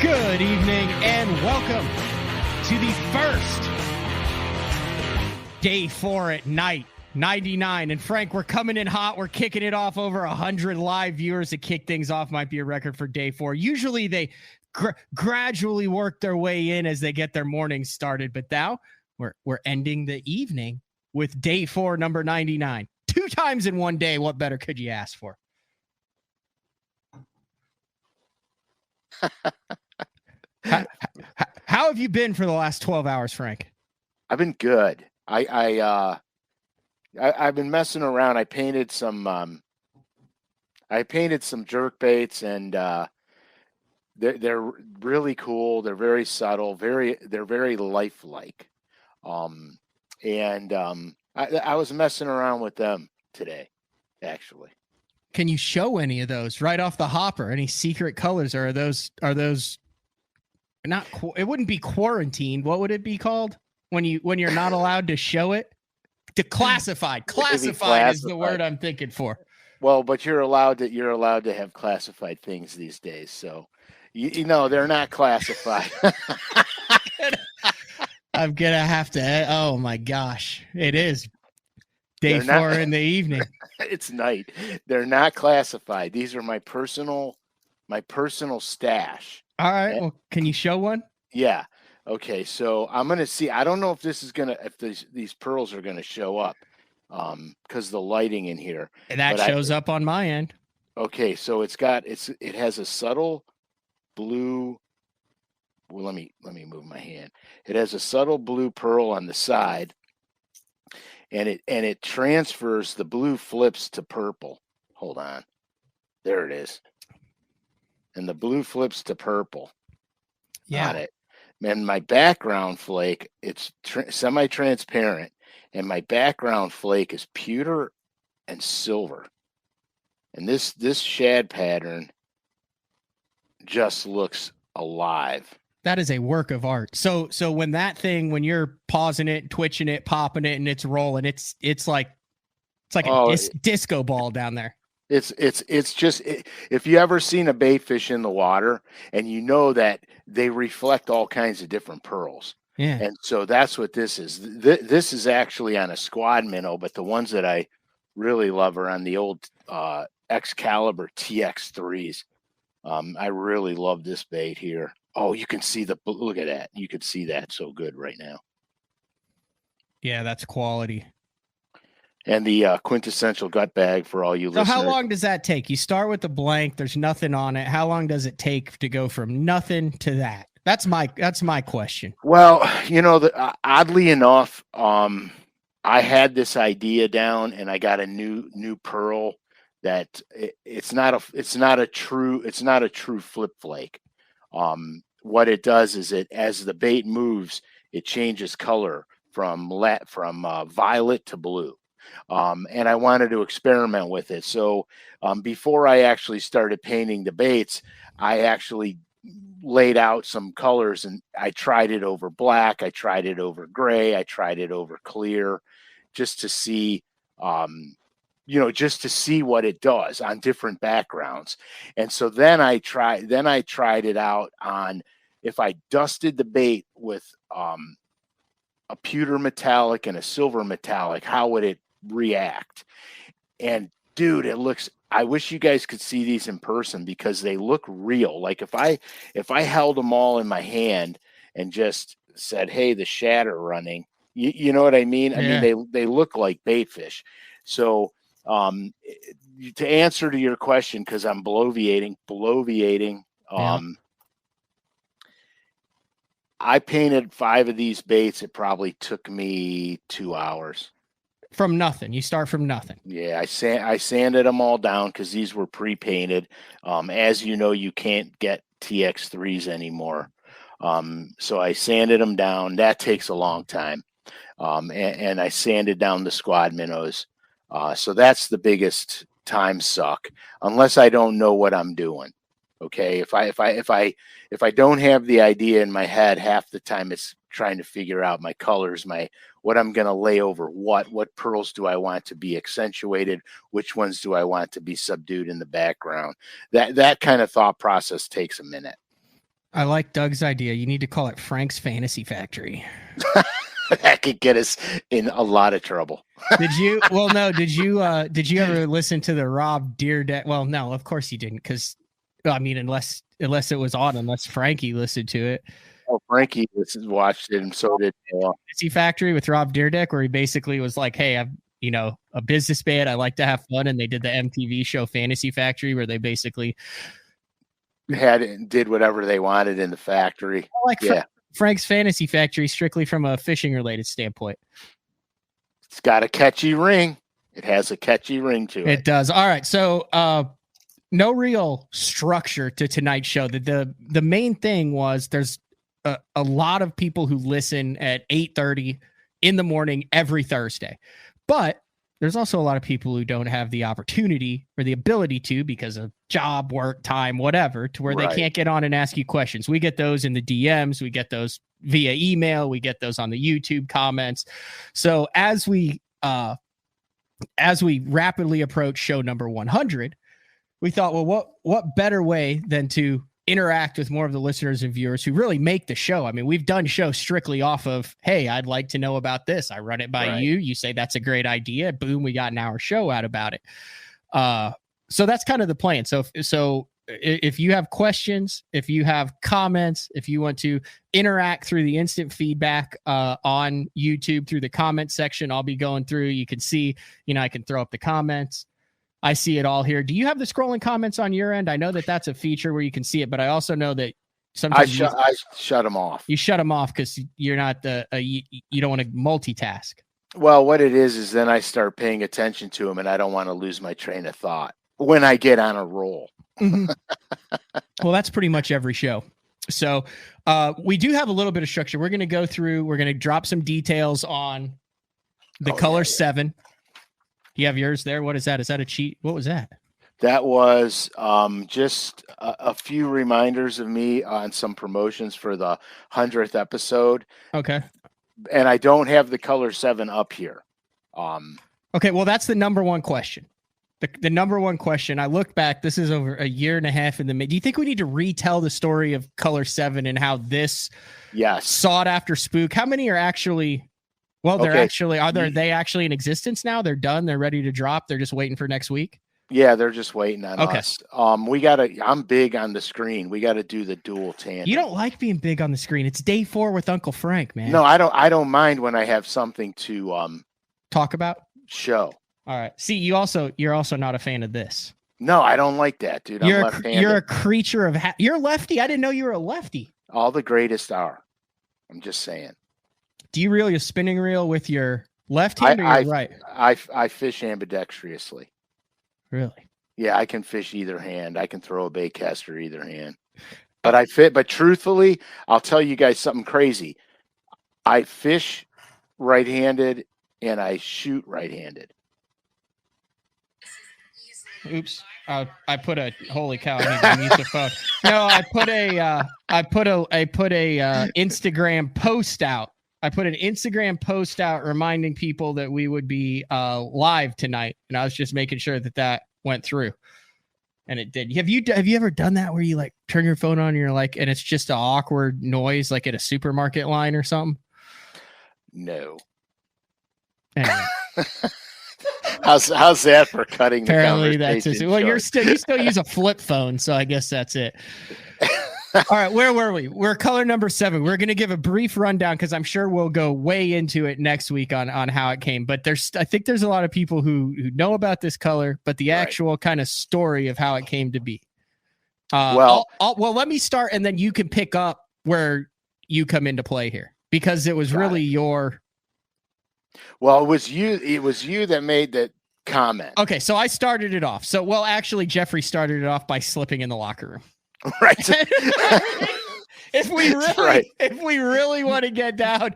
Good evening and welcome to the first day 4 at night, 99. And Frank, we're coming in hot. We're kicking it off. Over 100 live viewers to kick things off. Might be a record for day 4. Usually they gradually work their way in as they get their mornings started. But now we're ending the evening with day 4, number 99. 2 times in one day. What better could you ask for? How have you been for the last 12 hours, Frank? I've been good. I've been messing around. I painted some jerk baits, and they're really cool. They're very subtle, they're very lifelike. I was messing around with them today, actually. Can you show any of those right off the hopper? Any secret colors, or are those not? It wouldn't be quarantined. What would it be called when you're not allowed to show it? Classified. Classified is the word I'm thinking for. Well, but you're allowed to have classified things these days. So you know they're not classified. I'm gonna have to. Oh my gosh, it is day 4 in the evening. It's night. They're not classified. These are my personal stash. All right. Well, can you show one? Yeah. Okay. So I'm gonna see. I don't know if these pearls are gonna show up, because the lighting in here. That shows up on my end. Okay. So it has a subtle blue. Well, let me move my hand. It has a subtle blue pearl on the side, and it transfers. The blue flips to purple. Hold on. There it is. And the blue flips to purple. Yeah. On it. And my background flake, it's semi-transparent, and my background flake is pewter and silver. And this shad pattern just looks alive. That is a work of art. So when you're pausing it, twitching it, popping it, and it's rolling, it's like a disco ball down there. It's just, if you ever seen a bait fish in the water, and you know that they reflect all kinds of different pearls. Yeah. And so that's what this is. This is actually on a squad minnow, but the ones that I really love are on the old Excalibur TX3s. I really love this bait here. Oh, you can see look at that. You could see that so good right now. Yeah, that's quality. And the quintessential gut bag for all you listeners. So how long does that take? You start with the blank. There's nothing on it. How long does it take to go from nothing to that? That's my question. Well, oddly enough, I had this idea down, and I got a new pearl that it's not a true flip flake. What it does is as the bait moves, it changes color from violet to blue. And I wanted to experiment with it. So before I actually started painting the baits, I actually laid out some colors, and I tried it over black. I tried it over gray. I tried it over clear, just to see, just to see what it does on different backgrounds. And so then I tried it out on, if I dusted the bait with a pewter metallic and a silver metallic, how would it react? And dude, I wish you guys could see these in person, because they look real. Like if I held them all in my hand and just said, "Hey, the shad are running," you know what I mean? Yeah. I mean, they look like bait fish. So to answer to your question, because I'm bloviating. Yeah. I painted 5 of these baits. It probably took me 2 hours. From nothing. You start from nothing. Yeah, I sanded them all down, because these were pre-painted. As you know, you can't get TX3s anymore. So I sanded them down. That takes a long time. And I sanded down the squad minnows. So that's the biggest time suck, unless I don't know what I'm doing. Okay, if I don't have the idea in my head, half the time it's trying to figure out my colors, what I'm going to lay over what pearls do I want to be accentuated, which ones do I want to be subdued in the background. That kind of thought process takes a minute. I like Doug's idea. You need to call it Frank's Fantasy Factory. That could get us in a lot of trouble. Did you? Well, no. Did you ever listen to the Rob Deerdeck? Well, no, of course you didn't, because I mean, unless it was on, unless Frankie listened to it. Oh, Frankie watched it, and so did Fantasy Factory with Rob Deerdeck, where he basically was like, "Hey, I'm a businessman. I like to have fun," and they did the MTV show Fantasy Factory, where they basically did whatever they wanted in the factory. Frank's Fantasy Factory, strictly from a fishing related standpoint. It's got a catchy ring. It has a catchy ring to it. It does. All right. So no real structure to tonight's show. The main thing was there's a lot of people who listen at 8:30 in the morning every Thursday. But there's also a lot of people who don't have the opportunity or the ability to, because of job, work, time, whatever, to where they can't get on and ask you questions. We get those in the DMs. We get those via email. We get those on the YouTube comments. So as we rapidly approach show number 100, we thought, well, what better way than to interact with more of the listeners and viewers who really make the show. I mean, we've done shows strictly off of, hey, I'd like to know about this. I run it by you. You say that's a great idea. Boom, we got an hour show out about it. So that's kind of the plan. So if you have questions, if you have comments, if you want to interact through the instant feedback on YouTube through the comment section, I'll be going through. You can see, I can throw up the comments. I see it all here. Do you have the scrolling comments on your end? I know that that's a feature where you can see it, but I also know that sometimes I shut them off. You shut them off because you're not you don't want to multitask. Well, what it is then I start paying attention to them, and I don't want to lose my train of thought when I get on a roll. Mm-hmm. Well, that's pretty much every show. So we do have a little bit of structure. We're going to go through. We're going to drop some details on the Color 7. You have yours there. What is that? Is that a cheat? What was that? That was just a few reminders of me on some promotions for the 100th episode. Okay. And I don't have the Color 7 up here. Okay, well, that's the number one question. The number one question. I look back. This is over a year and a half in the mid. Do you think we need to retell the story of Color 7 and how this sought after spook? How many are actually... Well, they're they actually in existence now? They're done. They're ready to drop. They're just waiting for next week. Yeah, they're just waiting on us. I'm big on the screen. We got to do the dual tandem. You don't like being big on the screen. It's day 4 with Uncle Frank, man. No, I don't mind when I have something to talk about. Show. All right. See, you're also not a fan of this. No, I don't like that, dude. I'm left-handed. You're a creature of you're lefty. I didn't know you were a lefty. All the greatest are. I'm just saying. Do you reel your spinning reel with your left hand or your right? I fish ambidextrously. Really? Yeah, I can fish either hand. I can throw a bait caster either hand. But truthfully, I'll tell you guys something crazy. I fish right-handed and I shoot right-handed. Oops. I put a holy cow. I need to use the phone. No, I put a Instagram post out. I put an Instagram post out reminding people that we would be live tonight, and I was just making sure that went through, and it did. Have you ever done that where you like turn your phone on and you're like, and it's just an awkward noise like at a supermarket line or something? No. Anyway. How's that for cutting? Apparently the conversation that's it. Well, you still use a flip phone, so I guess that's it. All right, where were we? We're color number 7. We're going to give a brief rundown because I'm sure we'll go way into it next week on how it came. But I think there's a lot of people who know about this color, but the actual kind of story of how it came to be. Well, let me start, and then you can pick up where you come into play here because it was really your. Well, it was you that made that comment. Okay, so I started it off. So, well, actually, Jeffrey started it off by slipping in the locker room. Right. If we really want to get down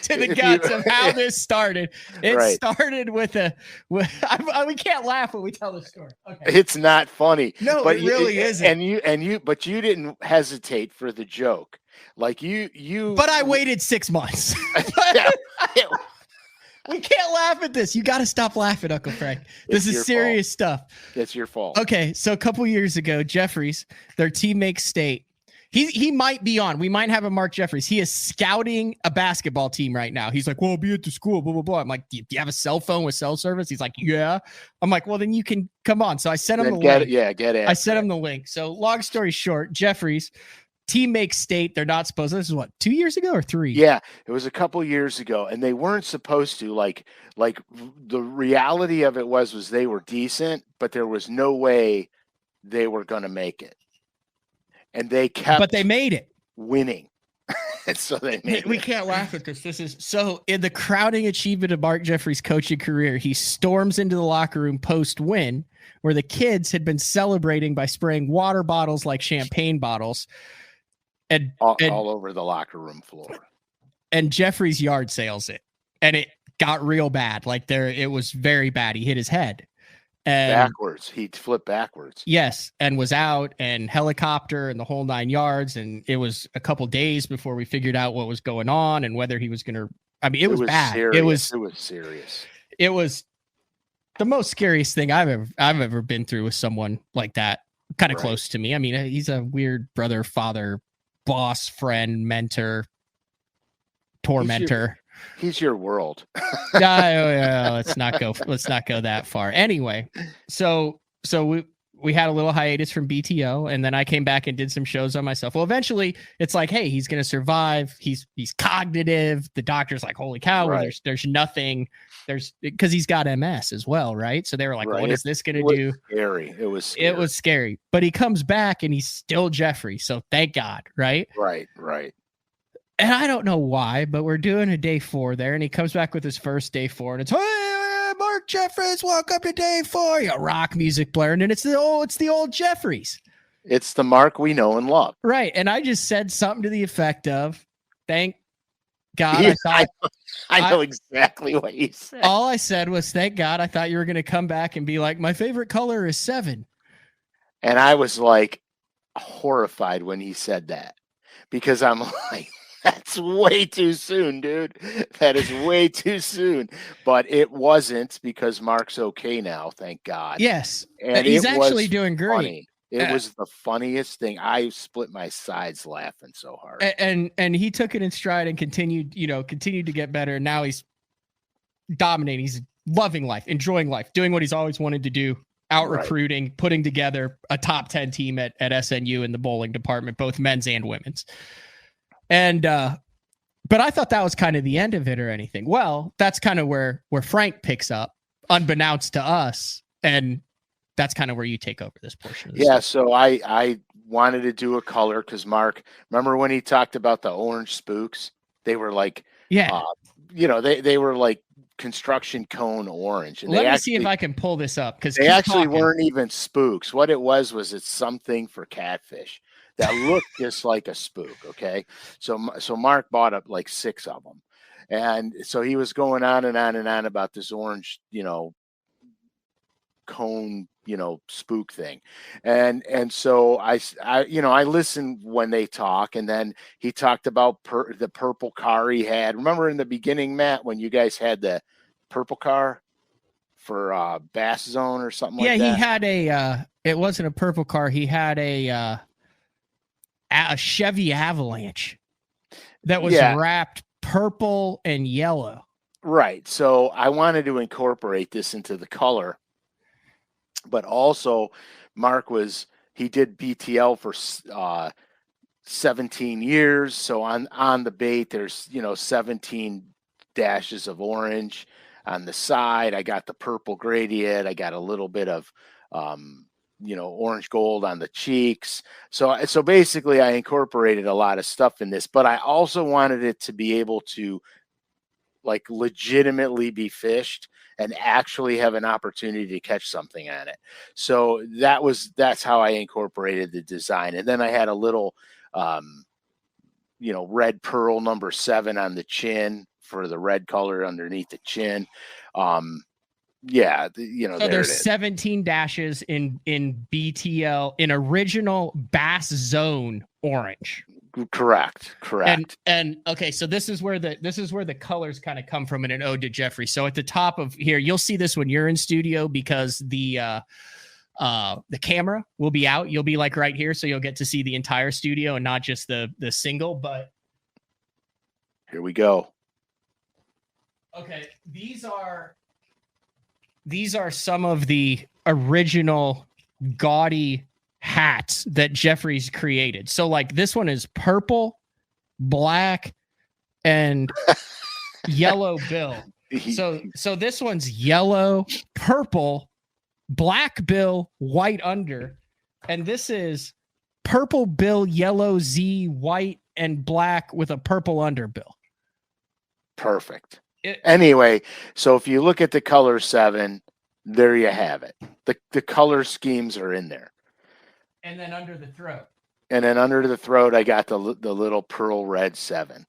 to the guts of how this started, it started with we can't laugh when we tell the story. Okay. It's not funny. No, but it really isn't. But you didn't hesitate for the joke. Like you. But I waited 6 months. We can't laugh at this. You got to stop laughing, Uncle Frank. This is serious stuff. It's your fault. Okay, so a couple years ago, Jeffries, their teammate State, He might be on. We might have a Mark Jeffries. He is scouting a basketball team right now. He's like, well, I'll be at the school, blah, blah, blah. I'm like, do you have a cell phone with cell service? He's like, yeah. I'm like, well, then you can come on. So I sent him the link. Get it. I sent him the link. So long story short, Jeffries, team makes state. They're not supposed to. This is what, 2 years ago or 3? Yeah, it was a couple years ago, and they weren't supposed to. Like the reality of it was they were decent, but there was no way they were going to make it. And they kept, but they made it, winning. So they made we can't laugh at this. This is so in the crowning achievement of Mark Jeffries' coaching career. He storms into the locker room post-win, where the kids had been celebrating by spraying water bottles like champagne bottles, and all over the locker room floor. And Jeffries yard sales it, and it got real bad. Like it was very bad. He hit his head. And backwards. He flipped backwards. Yes. And was out and helicopter and the whole 9 yards. And it was a couple days before we figured out what was going on and whether he was going to, I mean, it was bad. Serious. It was serious. It was the most scariest thing I've ever been through with someone like that, kind of close to me. I mean, he's a weird brother, father, boss, friend, mentor, tormentor. He's your world. Let's not go that far. Anyway, so we had a little hiatus from BTO, and then I came back and did some shows on myself. Well, eventually it's like, hey, he's going to survive. He's cognitive. The doctor's like, holy cow, there's nothing. Because he's got MS as well, right? So they were like, what is this going to do? Scary. It was scary. It was scary. But he comes back and he's still Jeffrey. So thank God, right? Right. And I don't know why, but we're doing a day 4 there, and he comes back with his first day 4, and it's, hey, Mark Jeffries, welcome to day 4. You rock music blaring, and it's the old Jeffries. It's the Mark we know and love. Right. And I just said something to the effect of, thank God. Yeah, I know exactly what you said. All I said was, thank God. I thought you were going to come back and be like, my favorite color is 7. And I was like horrified when he said that, because I'm like, that's way too soon, dude. That is way too soon. But it wasn't, because Mark's okay now, thank God. Yes. And he's actually doing great. Funny. It was the funniest thing. I split my sides laughing so hard. And he took it in stride and continued to get better. And now he's dominating. He's loving life, enjoying life, doing what he's always wanted to do, out recruiting, putting together a top 10 team at SNU in the bowling department, both men's and women's. And, but I thought that was kind of the end of it or anything. Well, that's kind of where Frank picks up, unbeknownst to us. And that's kind of where you take over this portion of the story. So I wanted to do a color, because Mark, remember when he talked about the orange spooks? They were like, they were like construction cone orange. And let me see if I can pull this up, because they actually weren't even spooks. What it was it's something for catfish that looked just like a spook. Okay. So Mark bought up like 6 of them. And so he was going on and on and on about this orange, cone, spook thing. And so I listen when they talk, and then he talked about the purple car he had. Remember in the beginning, Matt, when you guys had the purple car for Bass Zone or something like that? Yeah, he had it wasn't a purple car. He had a Chevy Avalanche that was wrapped purple and yellow. Right. So I wanted to incorporate this into the color, but also Mark he did BTL for 17 years. So on the bait, there's, 17 dashes of orange on the side. I got the purple gradient. I got a little bit of, orange gold on the cheeks. So basically I incorporated a lot of stuff in this, but I also wanted it to be able to like legitimately be fished and actually have an opportunity to catch something on it. So that's how I incorporated the design. And then I had a little, red pearl number 7 on the chin for the red color underneath the chin. So there's 17 dashes in BTL in original Bass Zone orange. Correct. And okay, so this is where the colors kind of come from in an ode to Jeffrey. So at the top of here, you'll see this when you're in studio, because the The camera will be out. You'll be like right here, so you'll get to see the entire studio and not just the single. But here we go. Okay, these are some of the original gaudy hats that Jeffrey's created. So like this one is purple, black, and yellow bill. So this one's yellow, purple, black bill, white under, and this is purple bill, yellow Z, white and black with a purple under bill. Perfect. Anyway, so if you look at the color 7, there you have it. The color schemes are in there. And then under the throat. And then under the throat, I got the little pearl red 7.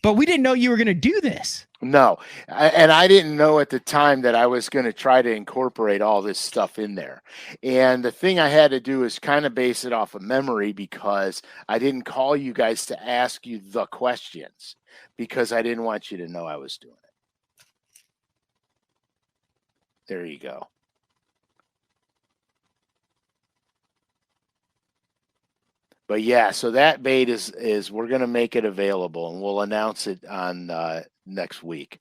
But we didn't know you were going to do this. No, and I didn't know at the time that I was going to try to incorporate all this stuff in there. And the thing I had to do is kind of base it off of memory, because I didn't call you guys to ask you the questions, because I didn't want you to know I was doing it. There you go. But yeah, so that bait is we're going to make it available, and we'll announce it on next week.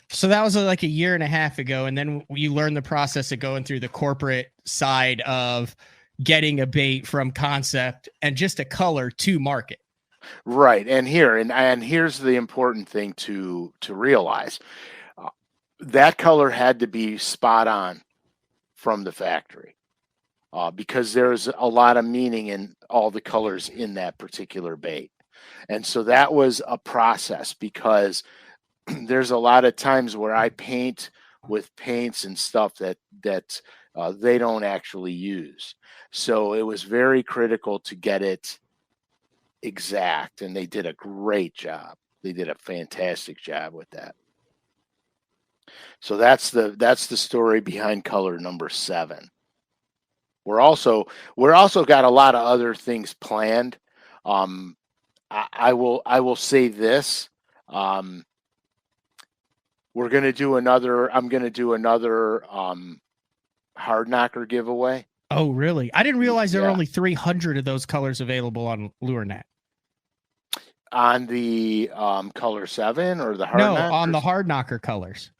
So that was like a year and a half ago. And then you learned the process of going through the corporate side of getting a bait from concept and just a color to market. Right. And here's the important thing to realize. That color had to be spot on from the factory. Because there's a lot of meaning in all the colors in that particular bait. And so that was a process, because there's a lot of times where I paint with paints and stuff that they don't actually use. So it was very critical to get it exact, and they did a great job. They did a fantastic job with that. So that's the story behind color number 7. We're also got a lot of other things planned. I will say this. I'm going to do another hard knocker giveaway. Oh, really? I didn't realize there were only 300 of those colors available on LureNet. On the color 7 or the hard knockers? No, on the hard knocker colors.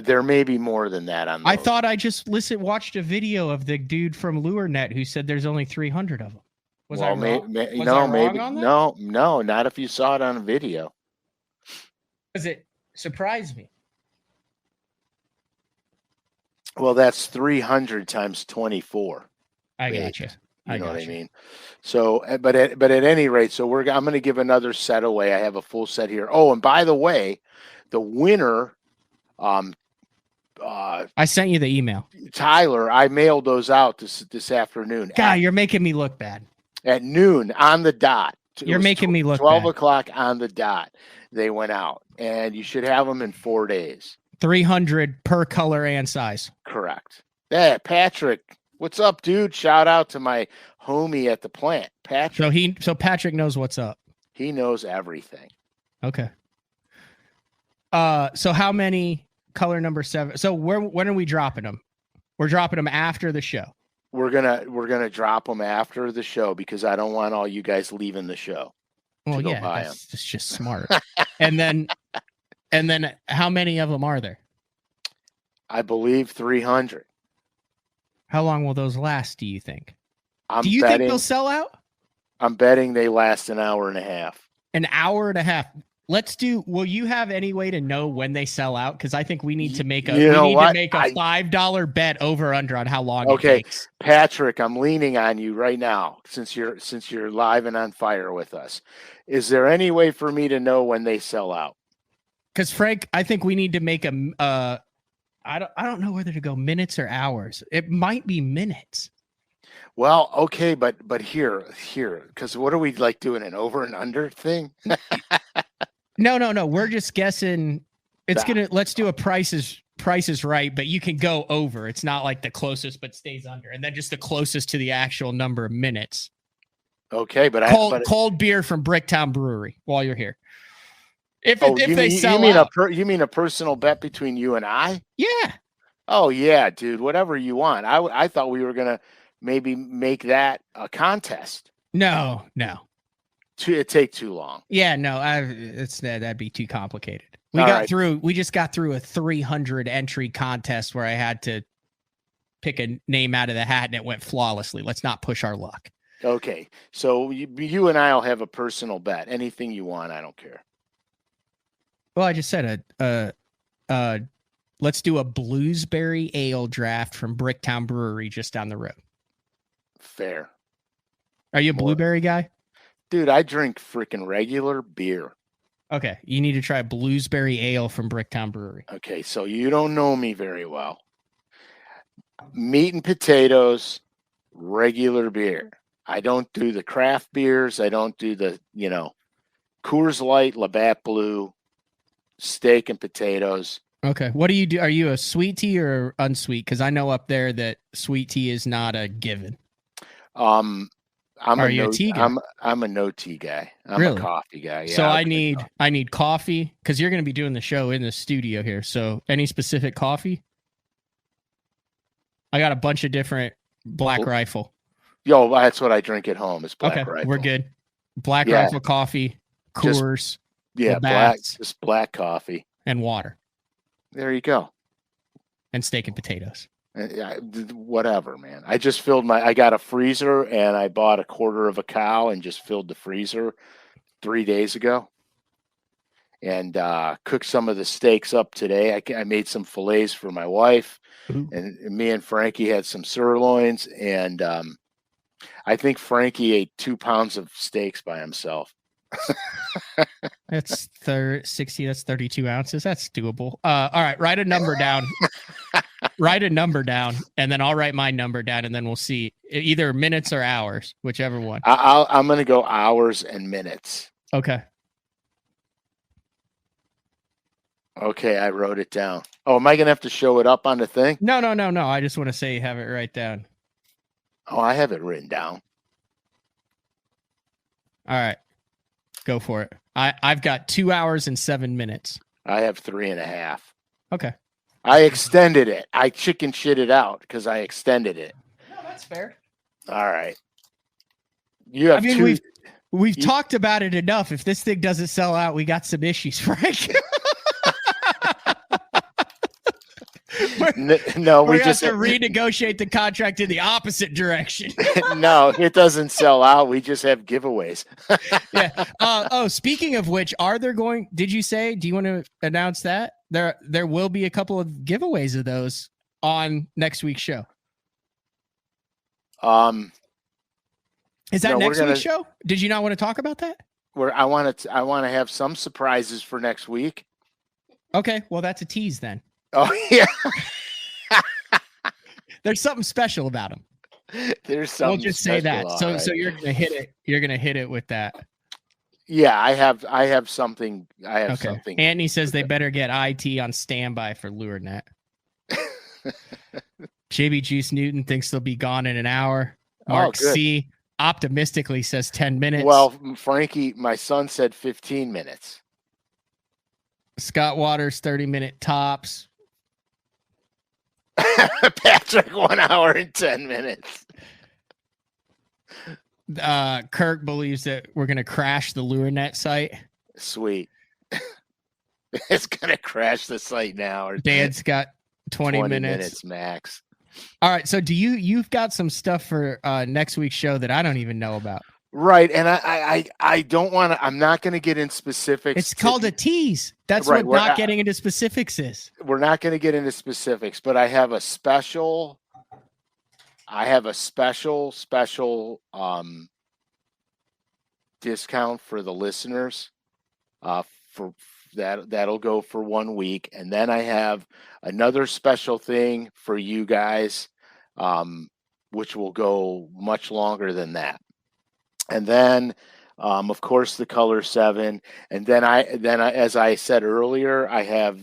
There may be more than that on those. I thought I just watched a video of the dude from LureNet who said there's only 300 of them. Was I wrong? No, not if you saw it on a video. Because it surprised me. Well, that's 300 times 24. I got you. You know what I mean? So, but at any rate, so I'm going to give another set away. I have a full set here. Oh, and by the way, the winner. I sent you the email, Tyler. I mailed those out this afternoon. God, you're making me look bad. At noon on the dot. You're making me look 12 bad. o'clock on the dot. They went out, and you should have them in 4 days. 300 per color and size. Correct. Yeah, Patrick. What's up, dude? Shout out to my homie at the plant, Patrick. So Patrick knows what's up. He knows everything. Okay. So how many color number 7? So when are we dropping them? We're dropping them after the show. We're gonna drop them after the show, because I don't want all you guys leaving the show. Well, yeah, that's just smart. and then how many of them are there? I believe 300. How long will those last, do you think? Do you think they'll sell out? I'm betting they last an hour and a half. An hour and a half. Will you have any way to know when they sell out? Because I think we need to make a $5 bet over under on how long it takes. Patrick, I'm leaning on you right now, since you're live and on fire with us. Is there any way for me to know when they sell out? Because Frank, I think we need to make I don't know whether to go minutes or hours. It might be minutes. Well, okay, but here, because what are we like doing, an over and under thing? No. We're just guessing. Let's do a Price is Right, but you can go over. It's not like the closest, but stays under, and then just the closest to the actual number of minutes. Okay, but cold beer from Bricktown Brewery while you're here. If they sell you mean out. You mean a personal bet between you and I? Yeah. Oh yeah, dude. Whatever you want. I thought we were gonna maybe make that a contest. No. It'd take too long. Yeah, no, that'd be too complicated. We just got through a 300 entry contest where I had to pick a name out of the hat and it went flawlessly. Let's not push our luck. Okay, so you and I'll have a personal bet. Anything you want, I don't care. Well, I just said let's do a bluesberry ale draft from Bricktown Brewery just down the road. Fair. Are you a blueberry guy? Dude, I drink freaking regular beer. Okay, you need to try bluesberry ale from Bricktown Brewery. Okay, so you don't know me very well. Meat and potatoes, regular beer. I don't do the craft beers. I don't do the, Coors Light, Labatt Blue, steak and potatoes. Okay, what do you do? Are you a sweet tea or unsweet? Because I know up there that sweet tea is not a given. Are you a tea guy? I'm a no tea guy. I'm really? A coffee guy. Yeah, so I need coffee because you're going to be doing the show in the studio here. So any specific coffee? I got a bunch of different Black Rifle. Yo, that's what I drink at home. Is Black Rifle. We're good. Black Rifle coffee, Coors. Just black coffee and water. There you go. And steak and potatoes. Whatever, man. I just filled I got a freezer and I bought a quarter of a cow and just filled the freezer 3 days ago. And cooked some of the steaks up today. I made some fillets for my wife. Ooh. And me and Frankie had some sirloins. And I think Frankie ate 2 pounds of steaks by himself. That's 60. That's 32 ounces. That's doable. All right, write a number down. Write a number down, and then I'll write my number down, and then we'll see either minutes or hours, whichever one. I'm going to go hours and minutes. Okay. Okay, I wrote it down. Oh, am I going to have to show it up on the thing? No. I just want to say you have it right down. Oh, I have it written down. All right. Go for it. I've got 2 hours and 7 minutes. I have 3.5. Okay. I extended it. I chicken shit it out because I extended it. No, that's fair. All right. You have two. We've talked about it enough. If this thing doesn't sell out, we got some issues, Frank. No, we just have to renegotiate the contract in the opposite direction. No, it doesn't sell out. We just have giveaways. Yeah. Speaking of which, did you say, do you want to announce that? There will be a couple of giveaways of those on next week's show. Is that next week's show? Did you not want to talk about that? I want to have some surprises for next week. Okay, well that's a tease then. Oh yeah. There's something special about them. There's something. We'll just say that. So you're gonna hit it. You're gonna hit it with that. Yeah, I have something. Something. Anthony says they better get IT on standby for LureNet. JB Juice Newton thinks they'll be gone in an hour. Mark C optimistically says 10 minutes. Well, Frankie, my son said 15 minutes. Scott Waters, 30-minute tops. Patrick, 1 hour and 10 minutes. Kirk believes that we're going to crash the LureNet site. Sweet. It's going to crash the site now. Dan's got 20 minutes max. All right. So you've got some stuff for next week's show that I don't even know about. Right. And I don't want to, I'm not going to get in specifics. It's called a tease. That's right, what not getting into specifics is. We're not going to get into specifics, but I have a special discount for the listeners. For that'll go for 1 week. And then I have another special thing for you guys, which will go much longer than that. And then, of course, the Color 7. And then as I said earlier, I have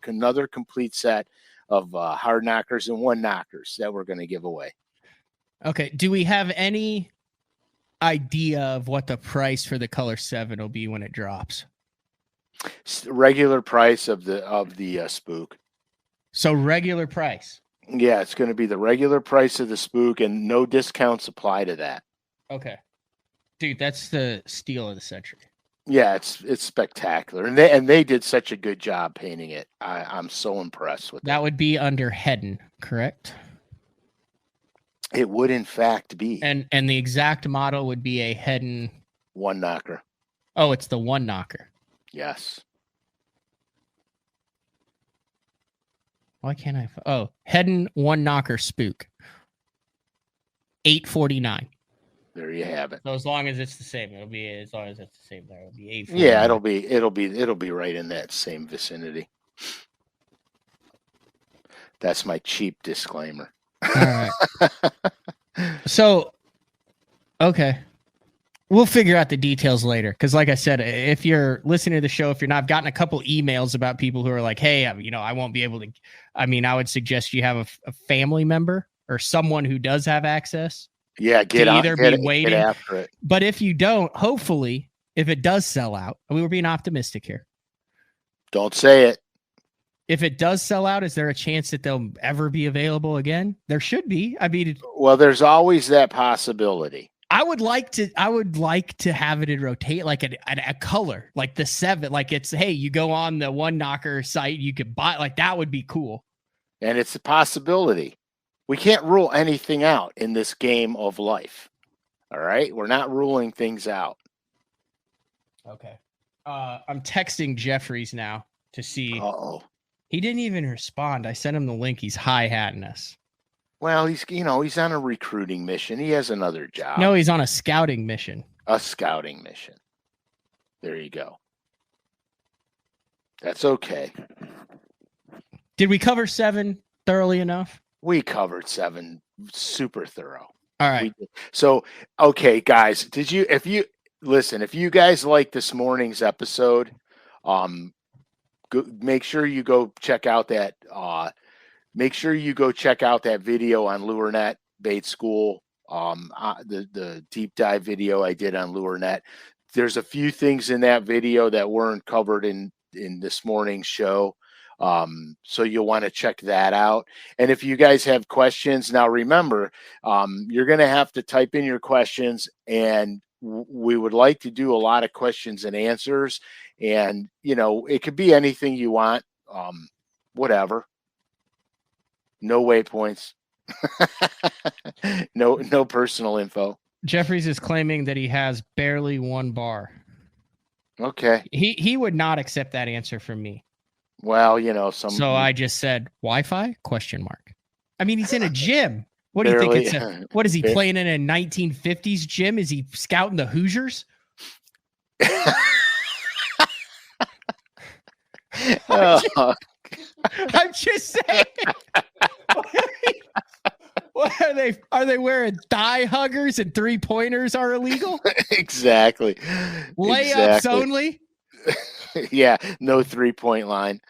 another complete set of hard knockers and one knockers that we're going to give away. Okay. Do we have any idea of what the price for the Color 7 will be when it drops? Regular price of the spook. So regular price. Yeah, it's going to be the regular price of the spook, and no discounts apply to that. Okay. Dude, that's the steal of the century. Yeah, it's spectacular, and they did such a good job painting it. I'm so impressed with that. Would be under Hedden, correct? It would in fact be. And the exact model would be a Hedden one knocker. Oh, it's the one knocker. Yes. Why can't I? Oh, Hedden one knocker spook. $849. There you have it. So as long as it's the same, it'll be as long as it's the same. There will be $849. Yeah, it'll be right in that same vicinity. That's my cheap disclaimer. All right. So, okay. We'll figure out the details later. Because like I said, if you're listening to the show, if you're not, I've gotten a couple emails about people who are like, hey, I won't be able to. I mean, I would suggest you have a family member or someone who does have access. Yeah, get after it. But if you don't, hopefully, if it does sell out, and we were being optimistic here. Don't say it. If it does sell out, is there a chance that they'll ever be available again? There should be. I mean, well, there's always that possibility. I would like to have it in rotate, like a color, like the 7, like it's, hey, you go on the one knocker site, you could buy, like that would be cool. And it's a possibility. We can't rule anything out in this game of life. All right. We're not ruling things out. Okay. I'm texting Jeffries now to see. Uh-oh. He didn't even respond. I sent him the link. He's hi-hatting us. Well, he's on a recruiting mission. He has another job. No, he's on a scouting mission. A scouting mission. There you go. That's okay. Did we cover 7 thoroughly enough? We covered 7 super thorough. All right. So, okay, guys, if you guys like this morning's episode, make sure you go check out that video on LureNet Bait School, the deep dive video I did on LureNet. There's a few things in that video that weren't covered in this morning's show. So you'll want to check that out. And if you guys have questions, now remember, you're going to have to type in your questions, and we would like to do a lot of questions and answers. And, it could be anything you want, whatever. No waypoints, no personal info. Jeffries is claiming that he has barely 1 bar. Okay. He would not accept that answer from me. Well, So I just said Wi-Fi ? I mean, he's in a gym. What do you think? What is he playing in a 1950s gym? Is he scouting the Hoosiers? I'm just saying. What are they? Are they wearing thigh huggers and 3-pointers are illegal? Exactly. Layups only. Yeah, no 3-point line.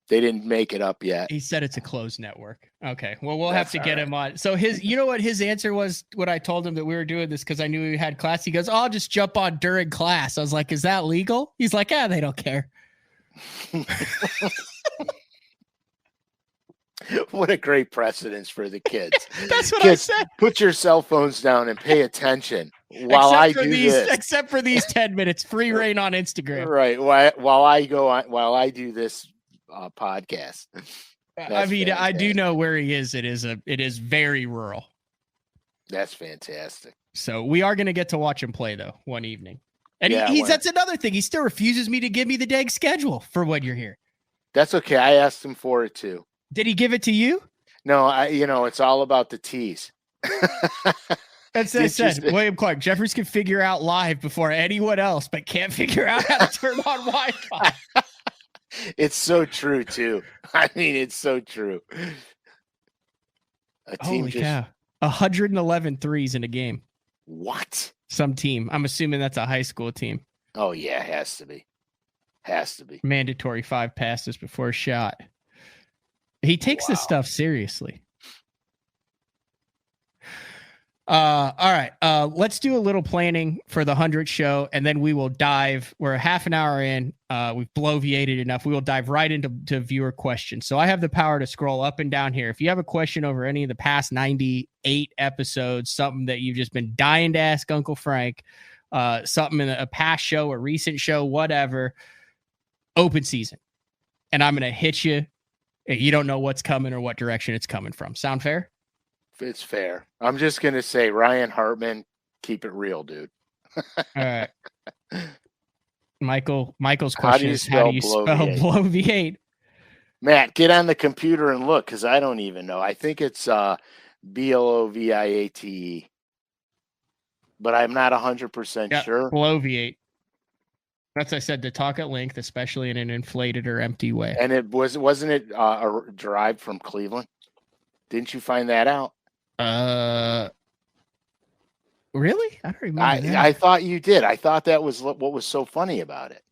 They didn't make it up yet. He said it's a closed network. Okay. Well, we'll have to get him on. So what his answer was when I told him that we were doing this because I knew we had class. He goes, I'll just jump on during class. I was like, is that legal? He's like, they don't care. What a great precedence for the kids. That's what kids, I said. Put your cell phones down and pay attention while I do this. Except for these 10 minutes, free reign on Instagram. Right. While I do this podcast. I mean, fantastic. I do know where he is. It is very rural. That's fantastic. So we are going to get to watch him play though one evening. And that's another thing. He still refuses me to give me the dang schedule for when you're here. That's okay. I asked him for it too. Did he give it to you? No, it's all about the teas. That's what I said. William Clark, Jeffries can figure out live before anyone else, but can't figure out how to turn on Wi-Fi. It's so true too. I mean, it's so true. Holy cow. 111 threes in a game. What? Some team. I'm assuming that's a high school team. Oh yeah, has to be. Mandatory 5 passes before a shot. He takes this stuff seriously. All right. Let's do a little planning for the 100th show, and then we will dive. We're half an hour in. We've bloviated enough. We will dive right into viewer questions. So I have the power to scroll up and down here. If you have a question over any of the past 98 episodes, something that you've just been dying to ask Uncle Frank, something in a past show, a recent show, whatever, open season. And I'm going to hit you. You don't know what's coming or what direction it's coming from. Sound fair? It's fair. I'm just gonna say Ryan Hartman, keep it real, dude. All right. Michael's question is, how do you spell bloviate? Matt, get on the computer and look, because I don't even know. I think it's Bloviate, but I'm not 100% sure. Bloviate. That's I said, to talk at length, especially in an inflated or empty way. And wasn't it derived from Cleveland? Didn't you find that out? Really? I don't remember that. I thought you did. I thought that was what was so funny about it.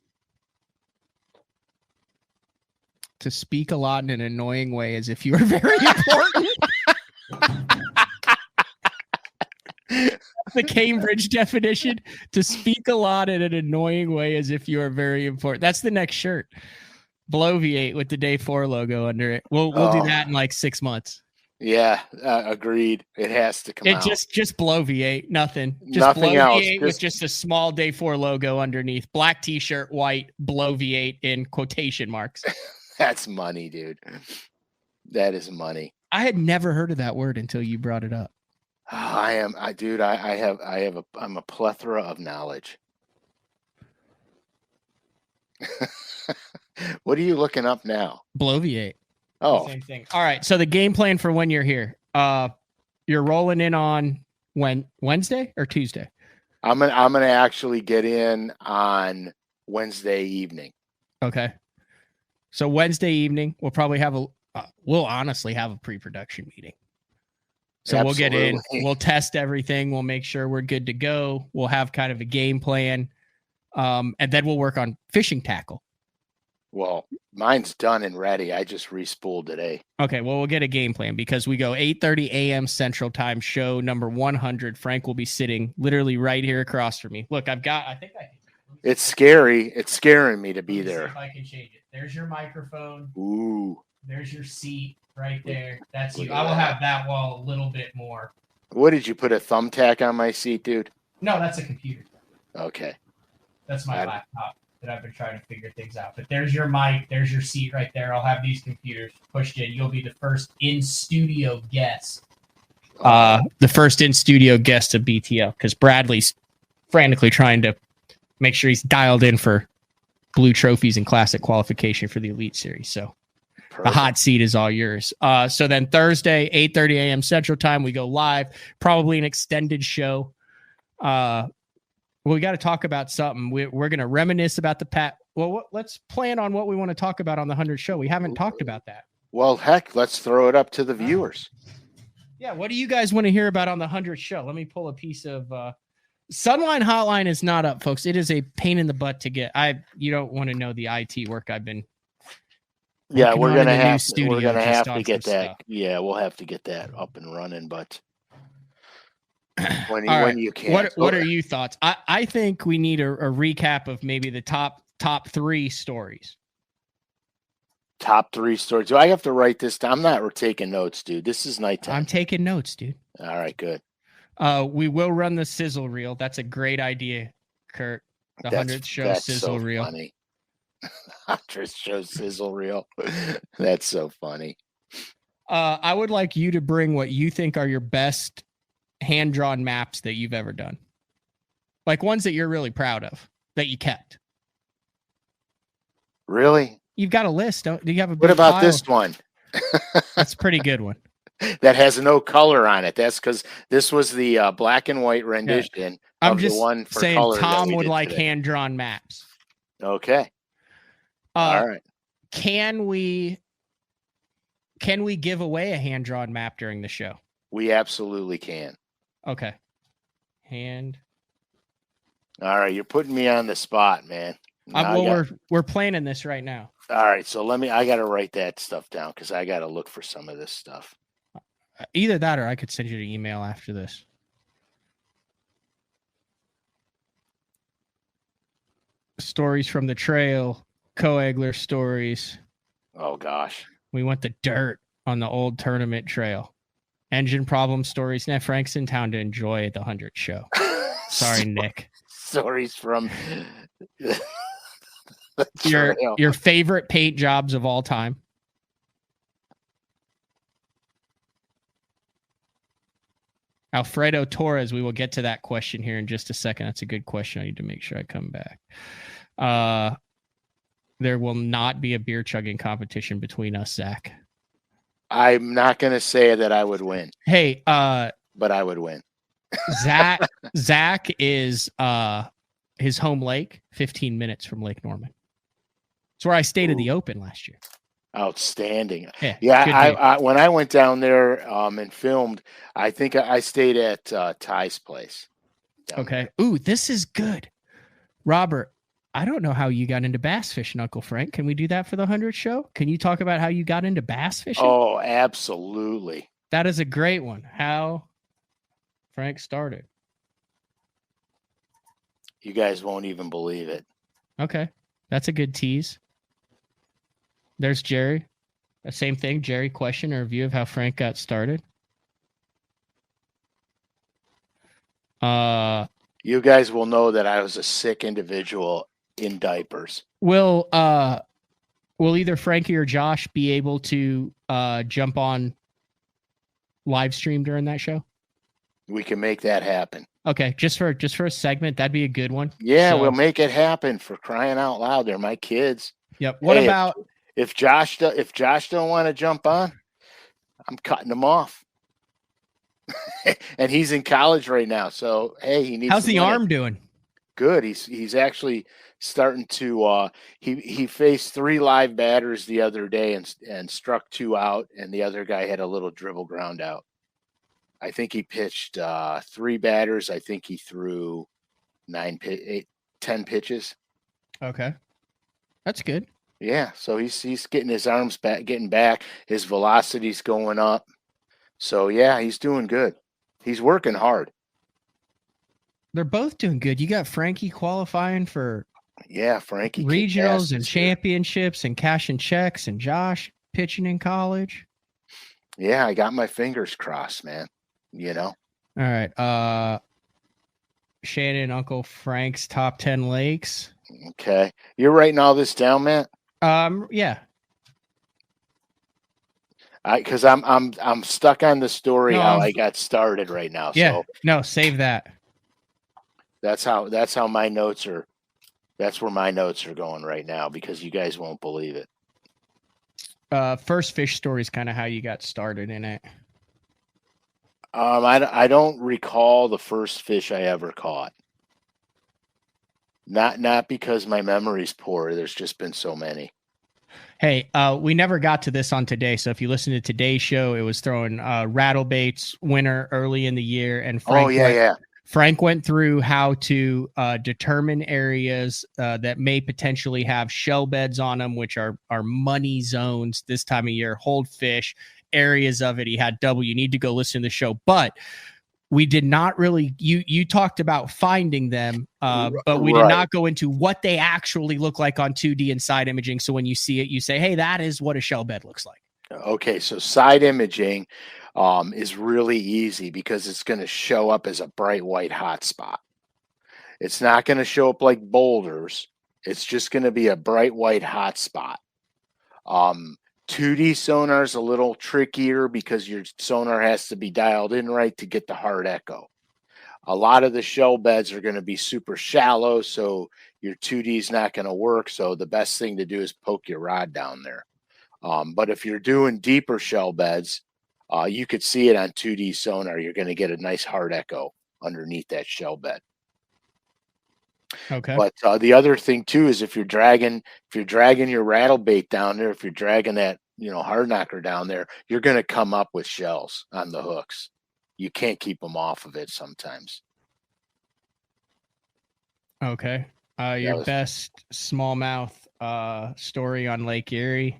To speak a lot in an annoying way as if you were very important. The Cambridge definition: to speak a lot in an annoying way as if you are very important. That's the next shirt. Bloviate with the Day 4 logo under it. We'll do that in like 6 months. Yeah, agreed. It has to come out. Just bloviate, nothing. Just nothing else. With just a small Day 4 logo underneath. Black t-shirt, white, bloviate in quotation marks. That's money, dude. That is money. I had never heard of that word until you brought it up. I'm a plethora of knowledge. What are you looking up now? Bloviate. Oh, same thing. All right. So the game plan for when you're here, you're rolling in on Wednesday or Tuesday? I'm gonna actually get in on Wednesday evening. Okay. So Wednesday evening, we'll probably have we'll honestly have a pre-production meeting. So Absolutely. We'll get in, we'll test everything. We'll make sure we're good to go. We'll have kind of a game plan. And then we'll work on fishing tackle. Well, mine's done and ready. I just respooled today. Okay, well, we'll get a game plan because we go 8:30 a.m. Central Time, show number 100. Frank will be sitting literally right here across from me. Look, I think I can. It's scary. It's scaring me to be there. See if I can change it. There's your microphone. Ooh. There's your seat right there. That's you. I will have that wall a little bit more. What did you put a thumbtack on my seat, dude? No, that's a computer. Okay. That's my laptop that I've been trying to figure things out. But there's your mic. There's your seat right there. I'll have these computers pushed in. You'll be the first in-studio guest. The first in-studio guest of BTL, because Bradley's frantically trying to make sure he's dialed in for blue trophies and classic qualification for the Elite Series. So Perfect. The hot seat is all yours. So then Thursday, 8:30 a.m. Central Time, we go live. Probably an extended show. We got to talk about something. We're going to reminisce about the Pat. Well, let's plan on what we want to talk about on the 100th show. We haven't talked about that. Well, heck, let's throw it up to the viewers. Yeah, what do you guys want to hear about on the 100th show? Let me pull a piece of Sunline Hotline is not up, folks. It is a pain in the butt to get. You don't want to know the IT work I've been. Yeah, we're gonna have to get that. Stuff. Yeah, we'll have to get that up and running, but. When you can. What are your thoughts? I think we need a recap of maybe the top 3 stories. Top 3 stories. Do I have to write this down? I'm not taking notes, dude. This is nighttime. I'm taking notes, dude. All right, good. We will run the sizzle reel. That's a great idea, Kurt. The 100th show sizzle reel. Funny. 100th show sizzle reel. That's so funny. I would like you to bring what you think are your best hand-drawn maps that you've ever done, like ones that you're really proud of that you kept. Really? You've got a list, do you have a? What about this one? That's a pretty good one. That has no color on it. That's because this was the black and white rendition of the one for saying color. Tom would like hand-drawn maps. Okay. All right. Can we give away a hand-drawn map during the show? We absolutely can. Okay. All right, you're putting me on the spot, man. We're planning this right now. All right, so I got to write that stuff down because I got to look for some of this stuff. Either that or I could send you an email after this. stories from the trail, co-angler stories. Oh gosh. We went the dirt on the old tournament trail. Engine problem stories. Nah, Frank's in town to enjoy the 100 show. Sorry, Nick. Stories from the your trail. your favorite paint jobs of all time. Alfredo Torres, we will get to that question here in just a second. That's a good question. I need to make sure I come back. There will not be a beer chugging competition between us, Zach. I'm not going to say that I would win. Hey, but I would win. Zach is his home lake, 15 minutes from Lake Norman. It's where I stayed at the Open last year. Outstanding. Yeah. I when I went down there and filmed, I think I stayed at Ty's place. Okay. There. Ooh, this is good. Robert, I don't know how you got into bass fishing, Uncle Frank. Can we do that for the 100 show? Can you talk about how you got into bass fishing? Oh, absolutely. That is a great one. How Frank started. You guys won't even believe it. Okay. That's a good tease. There's Jerry. Same thing. Jerry, question or review of how Frank got started. You guys will know that I was a sick individual in diapers. Will either Frankie or Josh be able to jump on live stream during that show? We can make that happen. Okay, just for a segment, that'd be a good one. Yeah, we'll make it happen, for crying out loud. They're my kids. Yep. What about if Josh don't want to jump on, I'm cutting him off. And he's in college right now, so hey, he needs. How's the arm doing? Good. He's actually starting to. He faced 3 live batters the other day and struck 2 out, and the other guy had a little dribble ground out. I think he pitched 3 batters. I think he threw 10 pitches. Okay, that's good. Yeah, so he's getting his arms back, getting back. His velocity's going up. So yeah, he's doing good. He's working hard. They're both doing good. You got Frankie qualifying for Frankie regionals and championships and cashing checks, and Josh pitching in college. Yeah, I got my fingers crossed, man. You know. All right. Shannon, Uncle Frank's top 10 lakes. Okay. You're writing all this down, Matt? Yeah. Because I'm stuck on the story how I got started right now. Yeah. So no, save that. That's how my notes are. That's where my notes are going right now, because you guys won't believe it. First fish story is kind of how you got started in it. I don't recall the first fish I ever caught. Not because my memory's poor. There's just been so many. Hey, we never got to this on today. So if you listen to today's show, it was throwing rattle baits winter early in the year, and Frank went through how to determine areas that may potentially have shell beds on them, which are money zones this time of year. Hold fish areas of it. He had double. You need to go listen to the show, but we did not really. You talked about finding them, but we did not go into what they actually look like on 2D and side imaging. So when you see it, you say, "Hey, that is what a shell bed looks like." Okay, so side imaging is really easy because it's going to show up as a bright white hot spot. It's not going to show up like boulders. It's just going to be a bright white hot spot. 2D sonar is a little trickier because your sonar has to be dialed in right to get the hard echo. A lot of the shell beds are going to be super shallow, so your 2D is not going to work. So the best thing to do is poke your rod down there. But if you're doing deeper shell beds, you could see it on 2D sonar. You're going to get a nice hard echo underneath that shell bed. Okay. But the other thing too is if you're dragging your rattle bait down there, if you're dragging that hard knocker down there, you're going to come up with shells on the hooks. You can't keep them off of it sometimes. Okay. Your best smallmouth story on Lake Erie.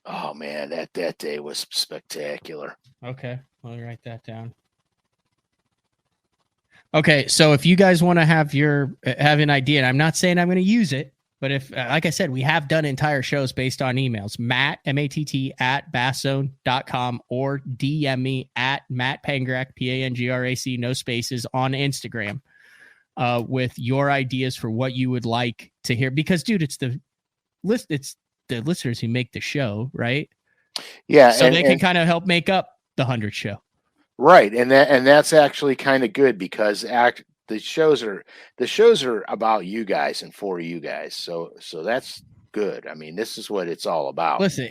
Oh man, that day was spectacular. Okay, let me write that down. Okay, so if you guys want to have an idea, and I'm not saying I'm going to use it, but if, like I said, we have done entire shows based on emails. Matt, M-A-T-T, at basszone.com, or DM me at Matt Pangrac, P-A-N-G-R-A-C, no spaces, on Instagram, with your ideas for what you would like to hear. Because, dude, it's the listeners who make the show, right? Yeah, So they can kind of help make up the 100th show. Right, and that's actually kind of good because the shows are about you guys and for you guys. So that's good. I mean, this is what it's all about. Listen,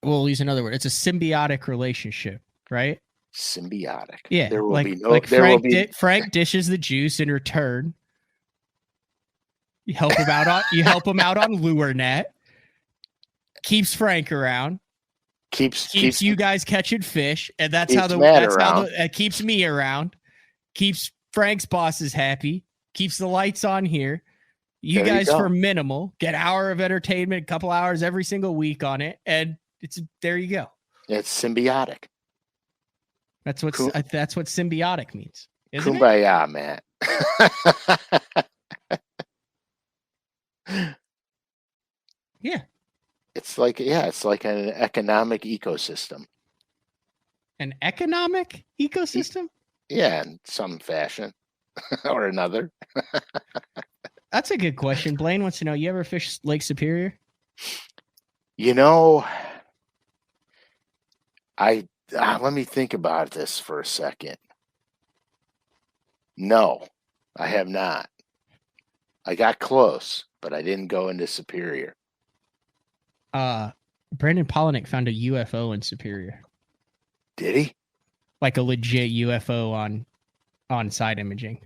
we'll use another word. It's a symbiotic relationship, right? Symbiotic. Yeah, There will like be no. like There will be. Frank dishes the juice in return. You help him out on LureNet. Keeps Frank around. Keeps you guys catching fish, and that's how it keeps me around. Keeps Frank's bosses happy. Keeps the lights on here. You guys, for minimal, get an hour of entertainment, a couple hours every single week on it, and there you go. It's symbiotic. That's what symbiotic means. Kumbaya, Matt. Yeah. It's like an economic ecosystem. An economic ecosystem? Yeah, in some fashion or another. That's a good question. Blaine wants to know, you ever fish Lake Superior? You know, let me think about this for a second. No, I have not. I got close, but I didn't go into Superior. Brandon Polinick found a UFO in Superior. Did he? Like a legit UFO on side imaging.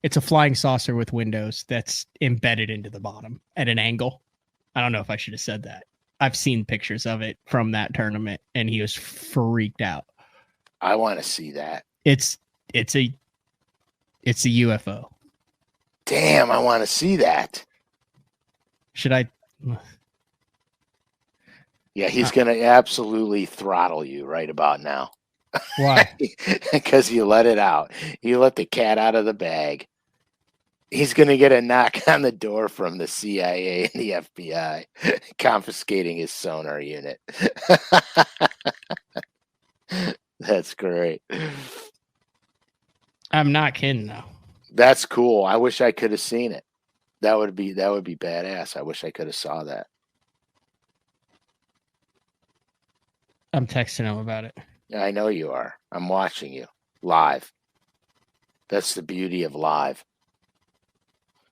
It's a flying saucer with windows that's embedded into the bottom at an angle. I don't know if I should have said that. I've seen pictures of it from that tournament, and he was freaked out. I want to see that. It's a UFO. Damn, I want to see that. Should I? Yeah, he's going to absolutely throttle you right about now. Why? Because you let it out. You let the cat out of the bag. He's going to get a knock on the door from the CIA and the FBI, confiscating his sonar unit. That's great. I'm not kidding, though. That's cool. I wish I could have seen it. That would be badass. I wish I could have saw that. I'm texting him about it. I know you are. I'm watching you live. That's the beauty of live.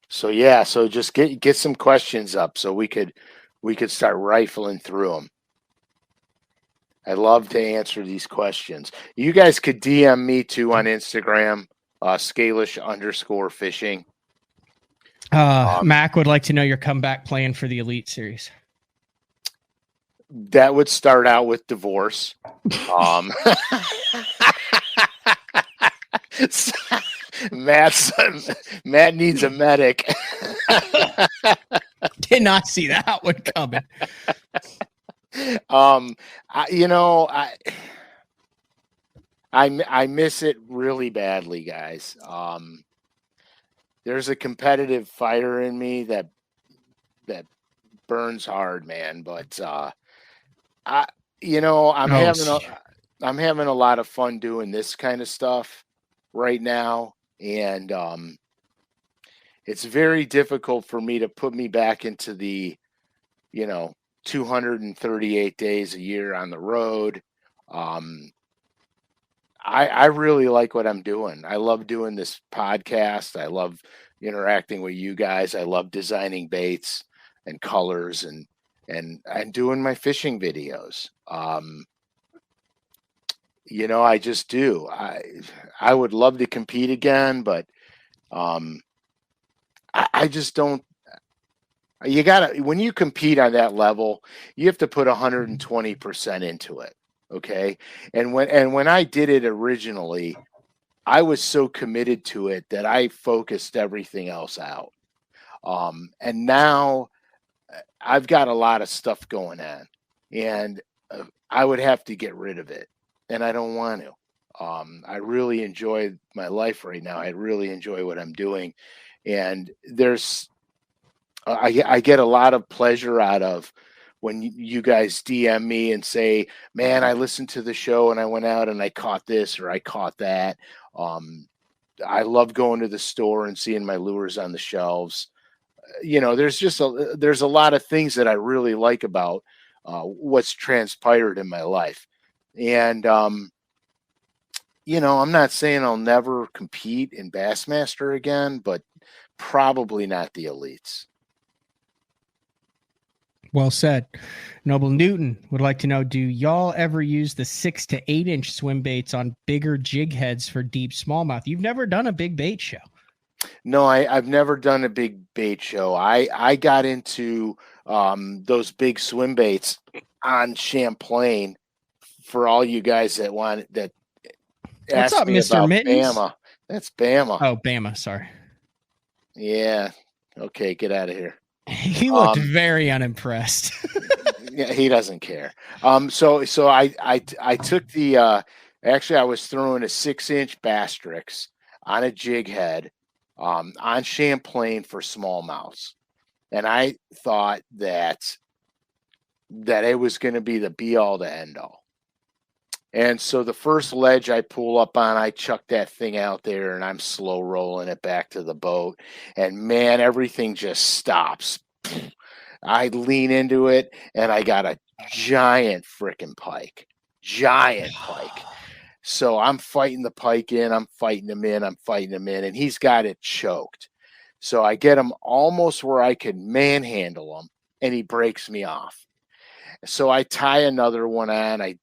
So yeah, so just get some questions up so we could start rifling through them. I love to answer these questions. You guys could DM me too on Instagram, SCALISH_fishing. Mac would like to know your comeback plan for the Elite Series. That would start out with divorce. Matt needs a medic. Did not see that one coming. I miss it really badly, guys. There's a competitive fighter in me that burns hard, man. But I'm having a lot of fun doing this kind of stuff right now, and it's very difficult for me to put me back into the 238 days a year on the road. I really like what I'm doing. I love doing this podcast. I love interacting with you guys. I love designing baits and colors and doing my fishing videos. I just do. I would love to compete again, but I just don't. You gotta, when you compete on that level, you have to put 120% into it. Okay. And when I did it originally, I was so committed to it that I focused everything else out. And now I've got a lot of stuff going on, and I would have to get rid of it, and I don't want to. I really enjoy my life right now. I really enjoy what I'm doing. And there's, I get a lot of pleasure out of when you guys DM me and say, man, I listened to the show and I went out and I caught this or I caught that. Um, I love going to the store and seeing my lures on the shelves. There's a lot of things that I really like about what's transpired in my life. And I'm not saying I'll never compete in Bassmaster again, but probably not the elites. Well said. Noble Newton would like to know, do y'all ever use the 6 to 8 inch swim baits on bigger jig heads for deep smallmouth? You've never done a big bait show. No, I've never done a big bait show. I got into those big swim baits on Champlain for all you guys that What's up, me Mr. about Mittens? Bama. That's Bama. Oh, Bama, sorry. Yeah. Okay, get out of here. He looked very unimpressed. Yeah, he doesn't care. So I took the actually I was throwing a 6-inch Bastrix on a jig head on Champlain for smallmouths. And I thought that it was going to be the be all to end all. And so the first ledge I pull up on, I chuck that thing out there and I'm slow rolling it back to the boat. And man, everything just stops. I lean into it and I got a giant freaking pike. Giant pike. So I'm fighting the pike in, I'm fighting him in, and he's got it choked. So I get him almost where I can manhandle him, and he breaks me off. So I tie another one on. I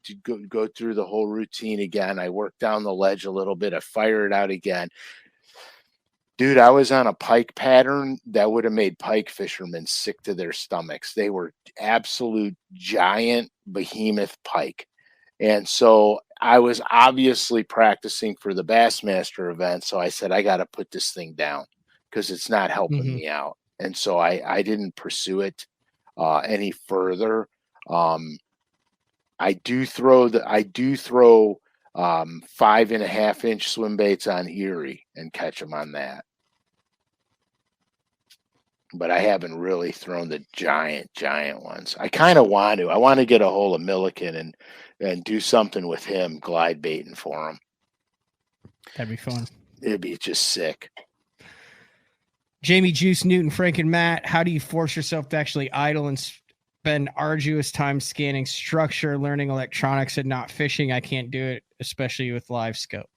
go through the whole routine again. I work down the ledge a little bit. I fire it out again. Dude, I was on a pike pattern that would have made pike fishermen sick to their stomachs. They were absolute giant behemoth pike. And so I was obviously practicing for the Bassmaster event. So I said, I got to put this thing down because it's not helping me out. And so I didn't pursue it any further. I do throw 5.5-inch swim baits on Erie and catch them on that. But I haven't really thrown the giant ones. I kind of want to. I want to get a hold of Milliken and do something with him, glide baiting for him. That'd be fun. It'd be just sick. Jamie, Juice, Newton, Frank, and Matt, how do you force yourself to actually idle and spend arduous time scanning structure, learning electronics, and not fishing? I can't do it, especially with live scope.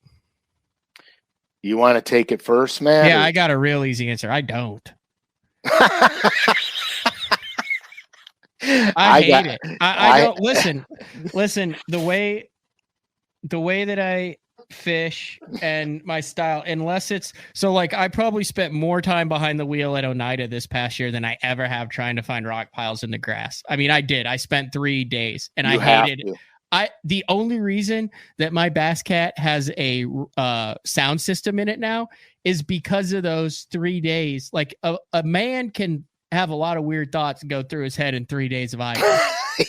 You want to take it first, Matt? Yeah, I got a real easy answer. I don't. I hate it. I don't listen. The way that I fish and my style, unless it's so, like, I probably spent more time behind the wheel at Oneida this past year than I ever have trying to find rock piles in the grass. I mean, I did. I spent 3 days and I hated it. The only reason that my Bass Cat has a sound system in it now is because of those 3 days. Like a man can have a lot of weird thoughts go through his head in 3 days of idle.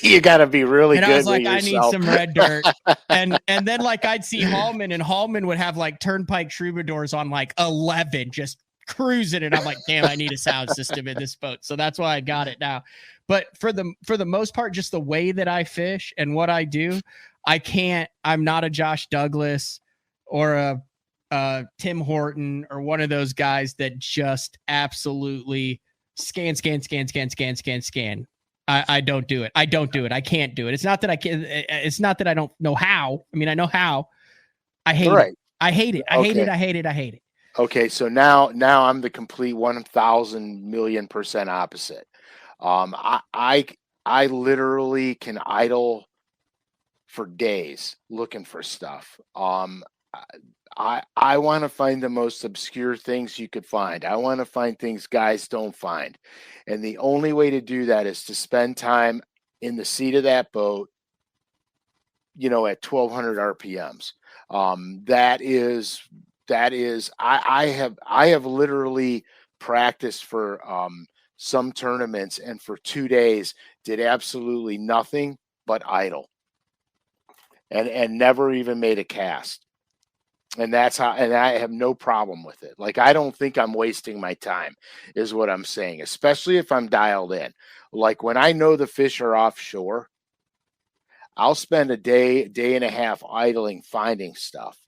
You got to be really good. And I was like, I need some red dirt. and then like I'd see Hallman, and Hallman would have like Turnpike Troubadours on like 11, just cruising. And I'm like, damn, I need a sound system in this boat. So that's why I got it now. But for the most part, just the way that I fish and what I do, I'm not a Josh Douglas or a Tim Horton or one of those guys that just absolutely scan. I don't do it. I can't do it. It's not that I can. It's not that I don't know how. I mean, I know how. I hate it. I hate it. I hate it. Okay, so now I'm the complete 1,000,000,000% opposite. I literally can idle for days looking for stuff. I want to find the most obscure things you could find. I want to find things guys don't find. And the only way to do that is to spend time in the seat of that boat, at 1,200 RPMs. I have literally practiced for some tournaments, and for 2 days did absolutely nothing but idle and never even made a cast. And that's how, and I have no problem with it. Like, I don't think I'm wasting my time, is what I'm saying, especially if I'm dialed in. Like, when I know the fish are offshore, I'll spend a day and a half idling, finding stuff.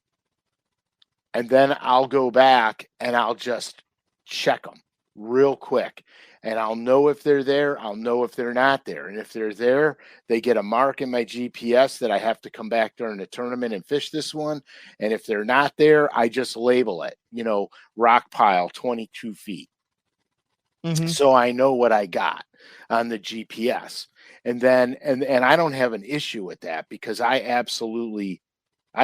And then I'll go back and I'll just check them real quick. And I'll know if they're there. I'll know if they're not there. And if they're there, they get a mark in my GPS that I have to come back during the tournament and fish this one. And if they're not there, I just label it, rock pile 22 feet. Mm-hmm. So I know what I got on the GPS. And then, and I don't have an issue with that, because I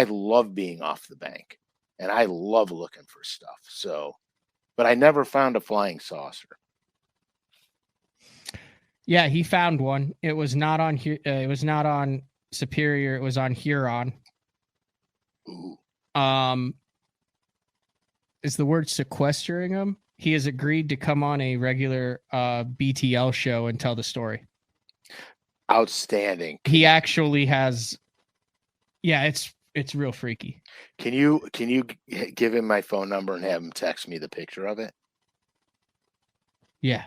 love being off the bank and I love looking for stuff. So, but I never found a flying saucer. Yeah, he found one. It was not on here. It was not on Superior. It was on Huron. Ooh. Is the word sequestering him? He has agreed to come on a regular BTL show and tell the story. Outstanding. He actually has. Yeah, it's real freaky. Can you give him my phone number and have him text me the picture of it? Yeah,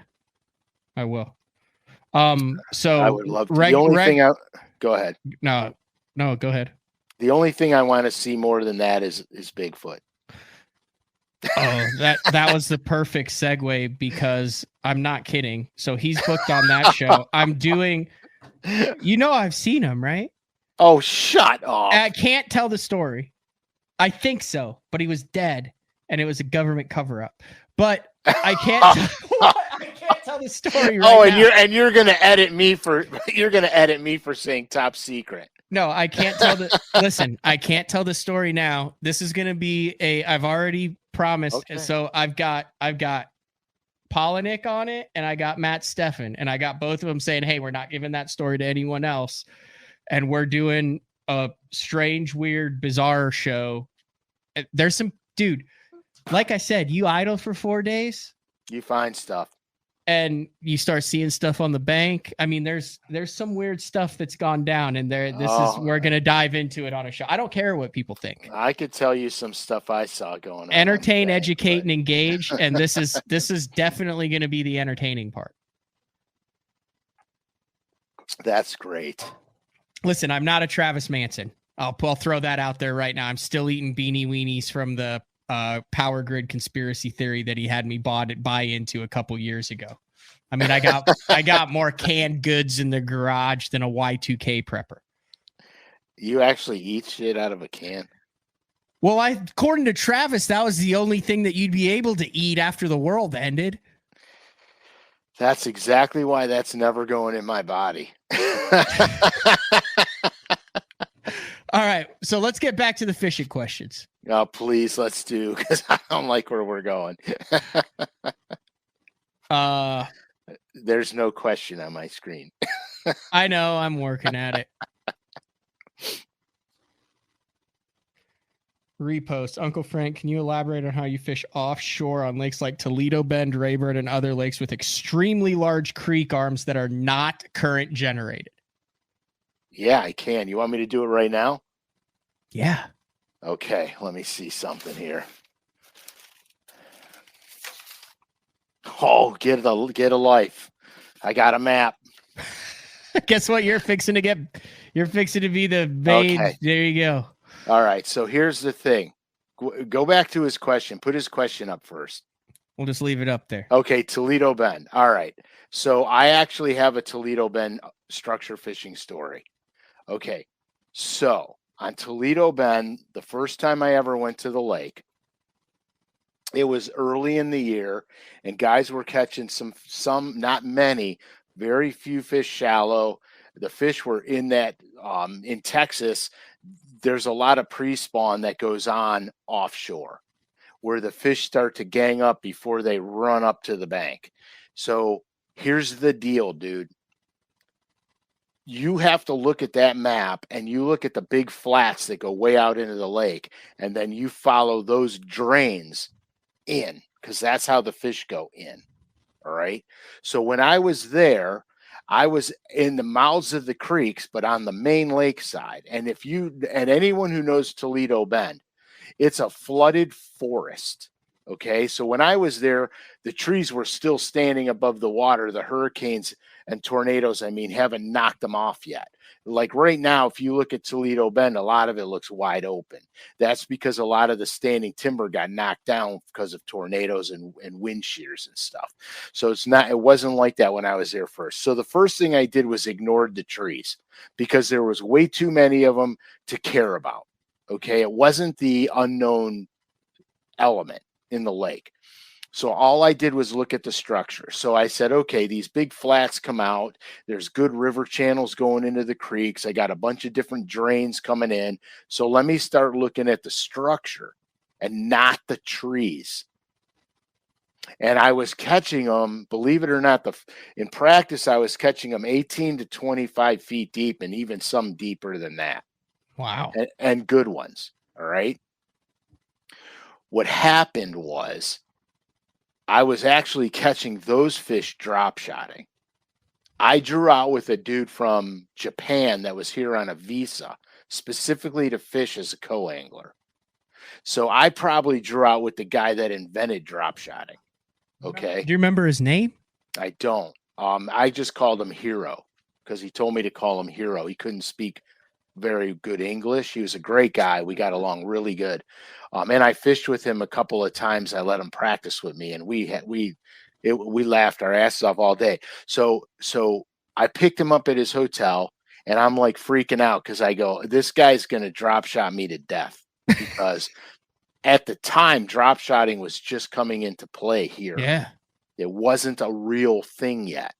I will. So I would love to. The only thing go ahead. No, go ahead. The only thing I want to see more than that is Bigfoot. Oh, that was the perfect segue, because I'm not kidding. So he's booked on that show. I'm doing, I've seen him, right? Oh, shut up. I can't tell the story. I think so, but he was dead and it was a government cover up. But I can't I can't tell the story right now. And you're going to edit me for saying top secret. No, I can't tell listen, I can't tell the story now. This is going to be I've already promised. Okay. So I've got Polinick on it and I got Matt Steffen, and I got both of them saying, hey, we're not giving that story to anyone else. And we're doing a strange, weird, bizarre show. There's some dude, like I said, you idle for 4 days. You find stuff. And you start seeing stuff on the bank. I mean, there's some weird stuff that's gone down, and we're gonna dive into it on a show. I don't care what people think. I could tell you some stuff I saw going on. Entertain, educate, and engage. And this is definitely gonna be the entertaining part. That's great. Listen, I'm not a Travis Manson. I'll throw that out there right now. I'm still eating beanie weenies from the power grid conspiracy theory that he had me buy into a couple years ago. I mean, I got more canned goods in the garage than a Y2K prepper. You actually eat shit out of a can? Well, according to Travis, that was the only thing that you'd be able to eat after the world ended. That's exactly why that's never going in my body. All right, so let's get back to the fishing questions. Oh, please, let's do, because I don't like where we're going. There's no question on my screen. I know, I'm working at it. Repost. Uncle Frank, can you elaborate on how you fish offshore on lakes like Toledo Bend, Rayburn, and other lakes with extremely large creek arms that are not current generated? Yeah, I can. You want me to do it right now? Yeah. Okay, let me see something here. Oh, get a life. I got a map. Guess what? You're fixing to be the main. Okay. There you go. All right. So here's the thing. Go back to his question. Put his question up first. We'll just leave it up there. Okay. Toledo Bend. All right. So I actually have a Toledo Bend structure fishing story. Okay. So on Toledo Bend, the first time I ever went to the lake, it was early in the year, and guys were catching some, not many, very few fish shallow. The fish were in that, in Texas, there's a lot of pre-spawn that goes on offshore where the fish start to gang up before they run up to the bank. So here's the deal, dude. You have to look at that map and you look at the big flats that go way out into the lake, and then you follow those drains in, because that's how the fish go in. All right. So when I was there, I was in the mouths of the creeks, but on the main lake side. And anyone who knows Toledo Bend, It's a flooded forest. Okay. So when I was there, the trees were still standing above the water. The hurricanes and tornadoes, I mean, haven't knocked them off yet. Like right now, if you look at Toledo Bend, a lot of it looks wide open. That's because a lot of the standing timber got knocked down because of tornadoes and wind shears and stuff. So it wasn't like that when I was there first. So the first thing I did was ignored the trees because there was way too many of them to care about. Okay. It wasn't the unknown element in the lake. So all I did was look at the structure. So I said, okay, these big flats come out. There's good river channels going into the creeks. I got a bunch of different drains coming in. So let me start looking at the structure and not the trees. And I was catching them, believe it or not, in practice, I was catching them 18 to 25 feet deep and even some deeper than that. Wow. And good ones. All right. What happened was I was actually catching those fish drop shotting. I drew out with a dude from Japan that was here on a visa, specifically to fish as a co-angler. So I probably drew out with the guy that invented drop shotting. Okay. Do you remember his name? I don't. I just called him Hero because he told me to call him Hero. He couldn't speak very good English. He was a great guy. We got along really good. And I fished with him a couple of times. I let him practice with me, and we laughed our asses off all day. So I picked him up at his hotel, and I'm like freaking out because I go, this guy's gonna drop shot me to death because at the time drop shotting was just coming into play here. Yeah, it wasn't a real thing yet.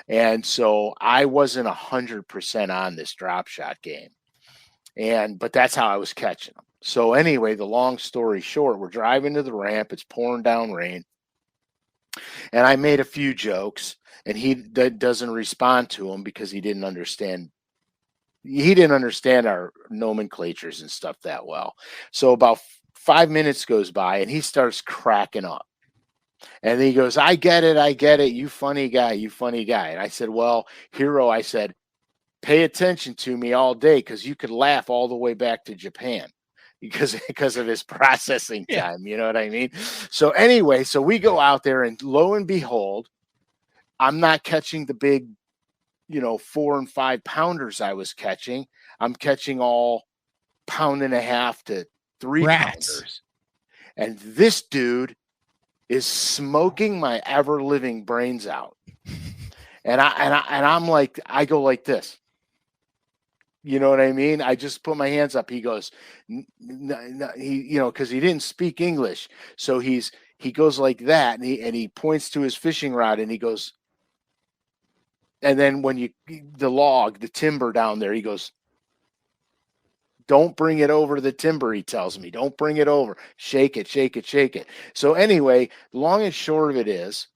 And so I wasn't 100% on this drop shot game. But that's how I was catching them. So anyway, the long story short, we're driving to the ramp. It's pouring down rain. And I made a few jokes, and he doesn't respond to them because he didn't understand. He didn't understand our nomenclatures and stuff that well. So about 5 minutes goes by, and he starts cracking up. And he goes, I get it. You funny guy. And I said, well, Hero, I said, pay attention to me all day because you could laugh all the way back to Japan because of his processing time. You know what I mean? So anyway, so we go out there, and lo and behold, I'm not catching the big, 4 and 5 pounders I was catching. I'm catching all 1.5 to 3 pounders. And this dude is smoking my ever living brains out. And I'm like, I go like this. You know what I mean? I just put my hands up. He goes, because he didn't speak English. So he goes like that, and he points to his fishing rod, and he goes, and then when the timber down there, he goes, don't bring it over to the timber, he tells me. Don't bring it over. Shake it, shake it, shake it. So anyway, long and short of it is,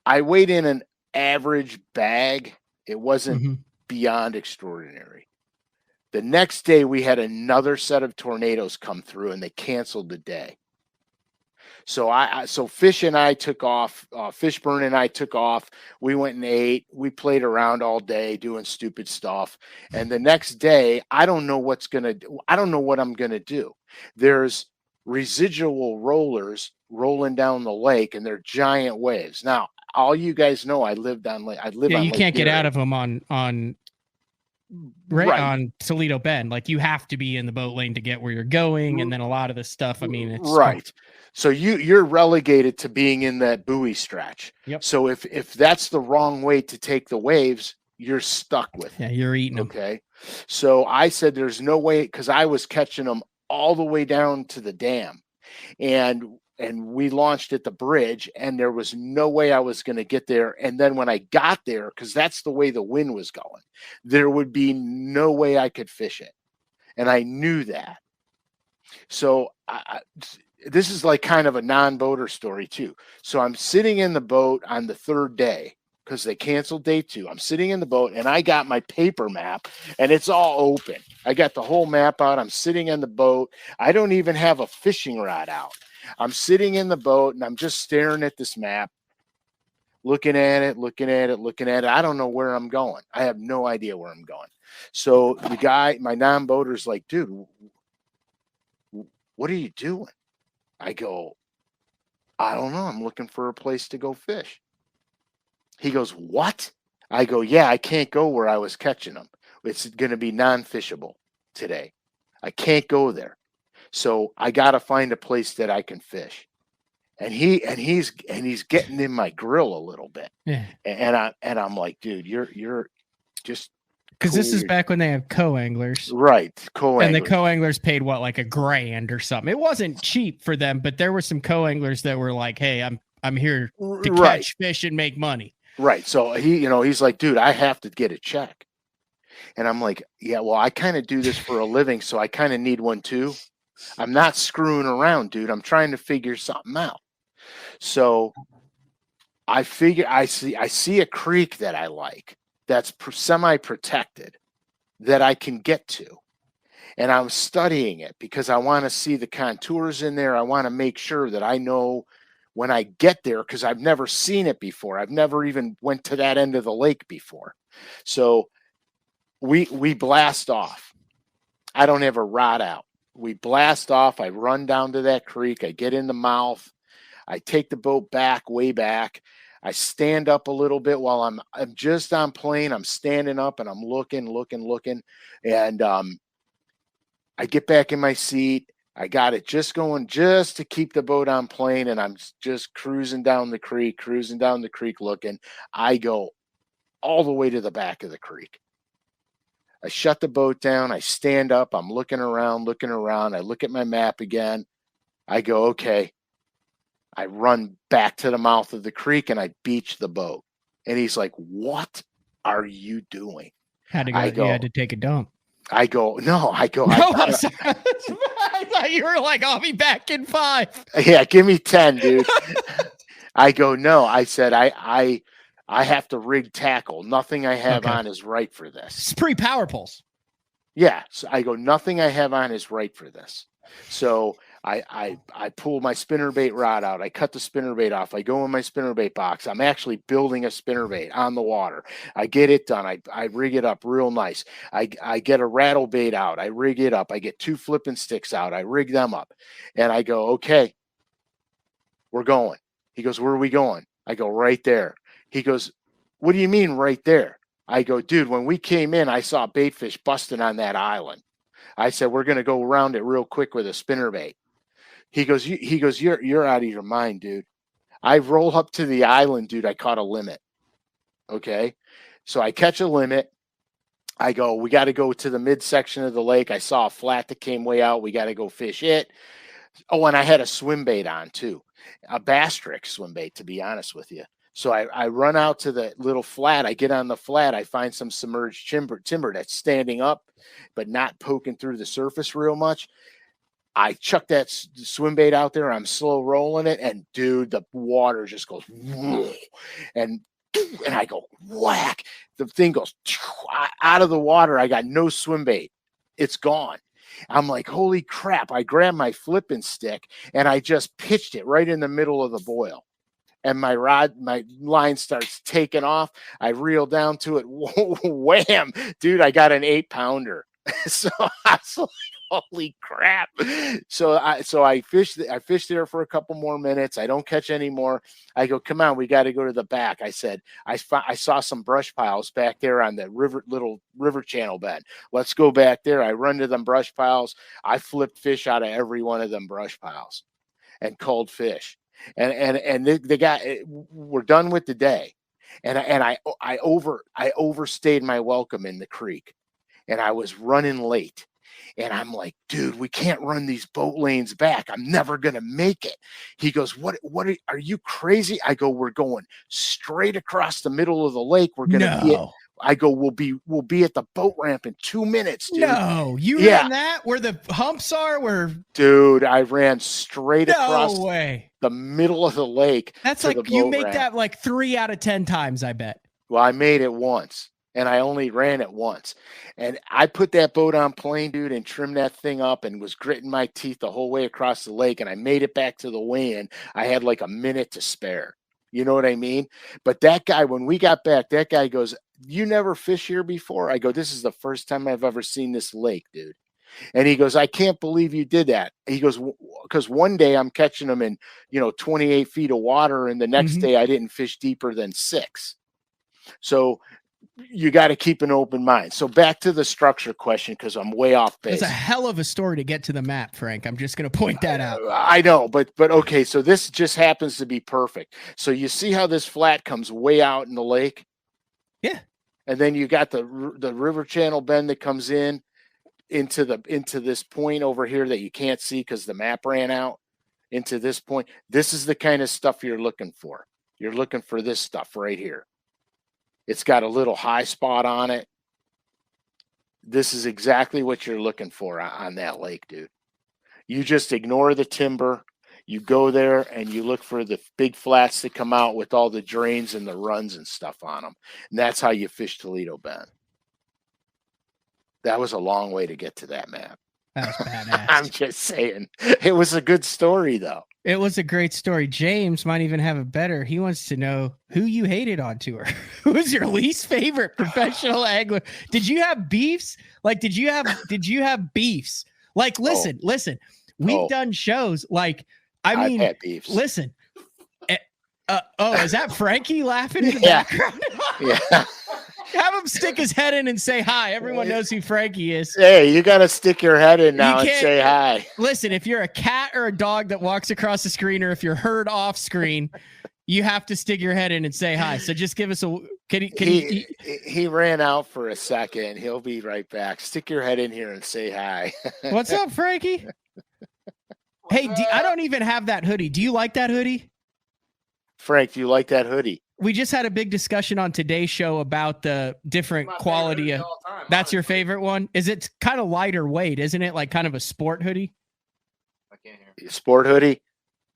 I weighed in an average bag. It wasn't beyond extraordinary. The next day, we had another set of tornadoes come through, and they canceled the day. So Fish and I took off. Fishburne and I took off. We went and ate. We played around all day doing stupid stuff. And the next day, I don't know what I'm gonna do. There's residual rollers rolling down the lake, and they're giant waves. Now, all you guys know, I lived on lake. You can't get out of them on Toledo Bend. Like, you have to be in the boat lane to get where you're going, and then a lot of the stuff, I mean, it's right. So you're relegated to being in that buoy stretch. Yep. So if that's the wrong way to take the waves, you're stuck with it. Yeah, you're eating them. Okay. So I said there's no way, because I was catching them all the way down to the dam, and we launched at the bridge, and there was no way I was going to get there. And then when I got there, because that's the way the wind was going, there would be no way I could fish it. And I knew that. So this is like kind of a non-boater story too. So I'm sitting in the boat on the third day because they canceled day 2. I'm sitting in the boat, and I got my paper map, and it's all open. I got the whole map out. I'm sitting in the boat. I don't even have a fishing rod out. I'm sitting in the boat, and I'm just staring at this map, looking at it. I don't know where I'm going. I have no idea where I'm going. So the guy, my non-boater's like, dude, what are you doing? I go, I don't know. I'm looking for a place to go fish. He goes, what? I go, yeah, I can't go where I was catching them. It's going to be non-fishable today. I can't go there. So I got to find a place that I can fish. And he's getting in my grill a little bit. Yeah. And I'm like, dude, you're just, because this is back when they have co-anglers. Right. Co-anglers. And the co-anglers paid what, like $1,000 or something. It wasn't cheap for them, but there were some co-anglers that were like, hey, I'm here to catch fish and make money. Right. So he's like, dude, I have to get a check. And I'm like, yeah, well, I kind of do this for a living, so I kind of need one too. I'm not screwing around, dude. I'm trying to figure something out. So I figure I see a creek that I like that's semi-protected that I can get to. And I'm studying it because I want to see the contours in there. I want to make sure that I know when I get there, because I've never seen it before. I've never even went to that end of the lake before. So we blast off. I don't have a rod out. We blast off. I run down to that creek. I get in the mouth. I take the boat back, way back. I stand up a little bit while I'm just on plane. I'm standing up and I'm looking. And I get back in my seat. I got it just going just to keep the boat on plane. And I'm just cruising down the creek, looking. I go all the way to the back of the creek. I shut the boat down. I stand up. I'm looking around. I look at my map again. I go, okay. I run back to the mouth of the creek and I beach the boat. And he's like, what are you doing? You had to take a dump. I go, no. I thought you were like, I'll be back in 5. Yeah, give me 10, dude. I go, no. I said, I have to rig tackle. Nothing I have on is right for this. It's pre-power pulls. Yeah. So I go, nothing I have on is right for this. So I pull my spinnerbait rod out. I cut the spinnerbait off. I go in my spinnerbait box. I'm actually building a spinnerbait on the water. I get it done. I rig it up real nice. I get a rattle bait out. I rig it up. I get 2 flipping sticks out. I rig them up. And I go, okay, we're going. He goes, where are we going? I go, right there. He goes, what do you mean right there? I go, dude, when we came in, I saw bait fish busting on that island. I said, we're going to go around it real quick with a spinnerbait. He goes, you're out of your mind, dude. I roll up to the island, dude. I caught a limit. Okay. So I catch a limit. I go, we got to go to the midsection of the lake. I saw a flat that came way out. We got to go fish it. Oh, and I had a swim bait on too, a bass trick swim bait, to be honest with you. So I run out to the little flat. I get on the flat. I find some submerged timber that's standing up, but not poking through the surface real much. I chuck that swim bait out there. I'm slow rolling it. And dude, the water just goes, and I go whack. The thing goes out of the water. I got no swim bait. It's gone. I'm like, holy crap. I grabbed my flipping stick and I just pitched it right in the middle of the boil. And my line starts taking off. I reel down to it. Wham, dude, I got an 8-pounder. So I was like, holy crap. So I fished there for a couple more minutes. I don't catch any more. I go, come on, we got to go to the back. I said, I saw some brush piles back there on the little river channel bed. Let's go back there. I run to them brush piles. I flipped fish out of every one of them brush piles and culled fish. And the guy, we're done with the day. And I overstayed my welcome in the creek. And I was running late. And I'm like, dude, we can't run these boat lanes back. I'm never going to make it. He goes, what are you crazy? I go, we're going straight across the middle of the lake. We're going to be I go, we'll be at the boat ramp in 2 minutes, dude. No, you ran that where the humps are? Dude, I ran straight across the middle of the lake. That's like you make that like 3 out of 10 times, I bet. Well, I made it once. And I only ran it once. And I put that boat on plane, dude, and trimmed that thing up and was gritting my teeth the whole way across the lake. And I made it back to the weigh-in. I had like a minute to spare. You know what I mean? But that guy, when we got back, that guy goes, you never fish here before? I go, this is the first time I've ever seen this lake, dude. And he goes, I can't believe you did that. He goes, because one day I'm catching them in, 28 feet of water, and the next day I didn't fish deeper than 6. So you got to keep an open mind. So back to the structure question, because I'm way off base. It's a hell of a story to get to the map, Frank. I'm just going to point that out. I know, but okay. So this just happens to be perfect. So you see how this flat comes way out in the lake? Yeah. And then you got the river channel bend that comes into this point over here that you can't see because the map ran out into this point. This is the kind of stuff you're looking for. You're looking for this stuff right here. It's got a little high spot on it. This is exactly what you're looking for on that lake, dude. You just ignore the timber. You go there and you look for the big flats that come out with all the drains and the runs and stuff on them. And that's how you fish Toledo Bend. That was a long way to get to that map. That was badass. I'm just saying. It was a good story, though. It was a great story. James might even have it better. He wants to know who you hated on tour. Who was your least favorite professional angler? Did you have beefs? Like, did you have beefs? Like, listen. We've done shows. Like, I've had beefs. Listen. Is that Frankie laughing in the background? Yeah. Have him stick his head in and say hi. Everyone knows who Frankie is. Hey, you got to stick your head in now and say hi. Listen, if you're a cat or a dog that walks across the screen, or if you're heard off screen, you have to stick your head in and say hi. So just give us a. He ran out for a second. He'll be right back. Stick your head in here and say hi. What's up, Frankie? Hey, I don't even have that hoodie. Do you like that hoodie? Frank, do you like that hoodie? We just had a big discussion on today's show about the different quality of. That's your favorite one? Is it kind of lighter weight, isn't it? Like kind of a sport hoodie? I can't hear. Sport hoodie?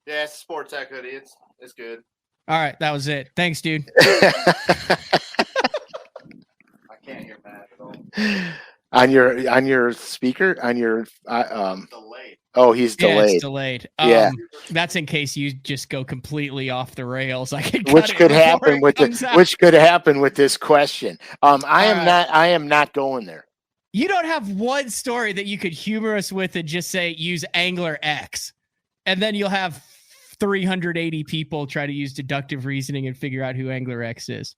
Yeah, it's a Sport Tech hoodie. It's good. All right, that was it. Thanks, dude. I can't hear Matt at all. On your speaker, on your Delayed. Oh, he's delayed. Yeah, it's delayed. Yeah. That's in case you just go completely off the rails. Which could happen with this question. I am not going there. You don't have one story that you could humor us with and just say use Angler X, and then you'll have 380 people try to use deductive reasoning and figure out who Angler X is.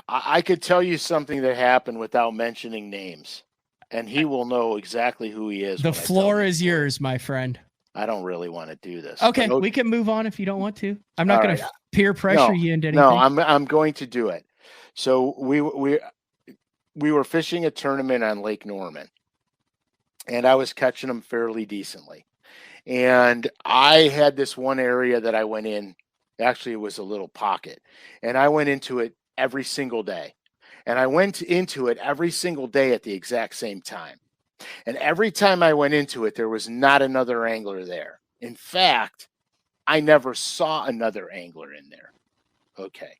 I could tell you something that happened without mentioning names, and he will know exactly who he is. The floor is yours, my friend. I don't really want to do this. Okay, we can move on if you don't want to. I'm not going to peer pressure you into anything. No, I'm going to do it. So we were fishing a tournament on Lake Norman, and I was catching them fairly decently. And I had this one area that I went in. Actually, it was a little pocket, and I went into it every single day. And I went into it every single day at the exact same time. And every time I went into it, there was not another angler there. In fact, I never saw another angler in there. Okay.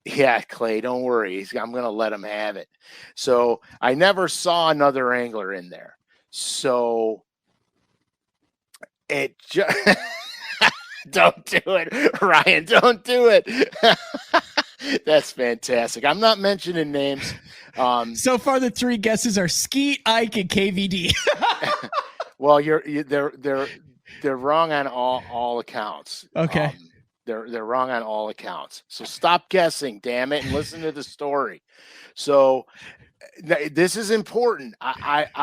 Yeah, Clay, don't worry. I'm going to let him have it. So I never saw another angler in there. So it just... Don't do it, Ryan. Don't do it. That's fantastic. I'm not mentioning names. So far, the 3 guesses are Skeet, Ike, and KVD. Well, they're wrong on all accounts. Okay. They're wrong on all accounts. So stop guessing, damn it, and listen to the story. So this is important. I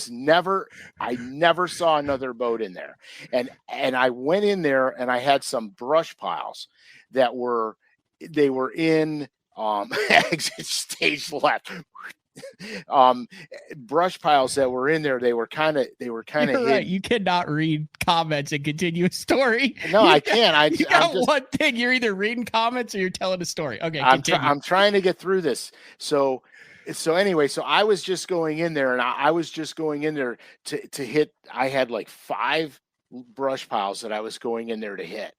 never saw another boat in there, and I went in there and I had some brush piles that were in exit stage left. Brush piles that were in there. They were kind of right. You cannot read comments and continue a story. No, I can't. You got one thing. You're either reading comments or you're telling a story. Okay, I'm trying to get through this. So anyway, so I was just going in there, and I was just going in there to hit. I had like 5 brush piles that I was going in there to hit,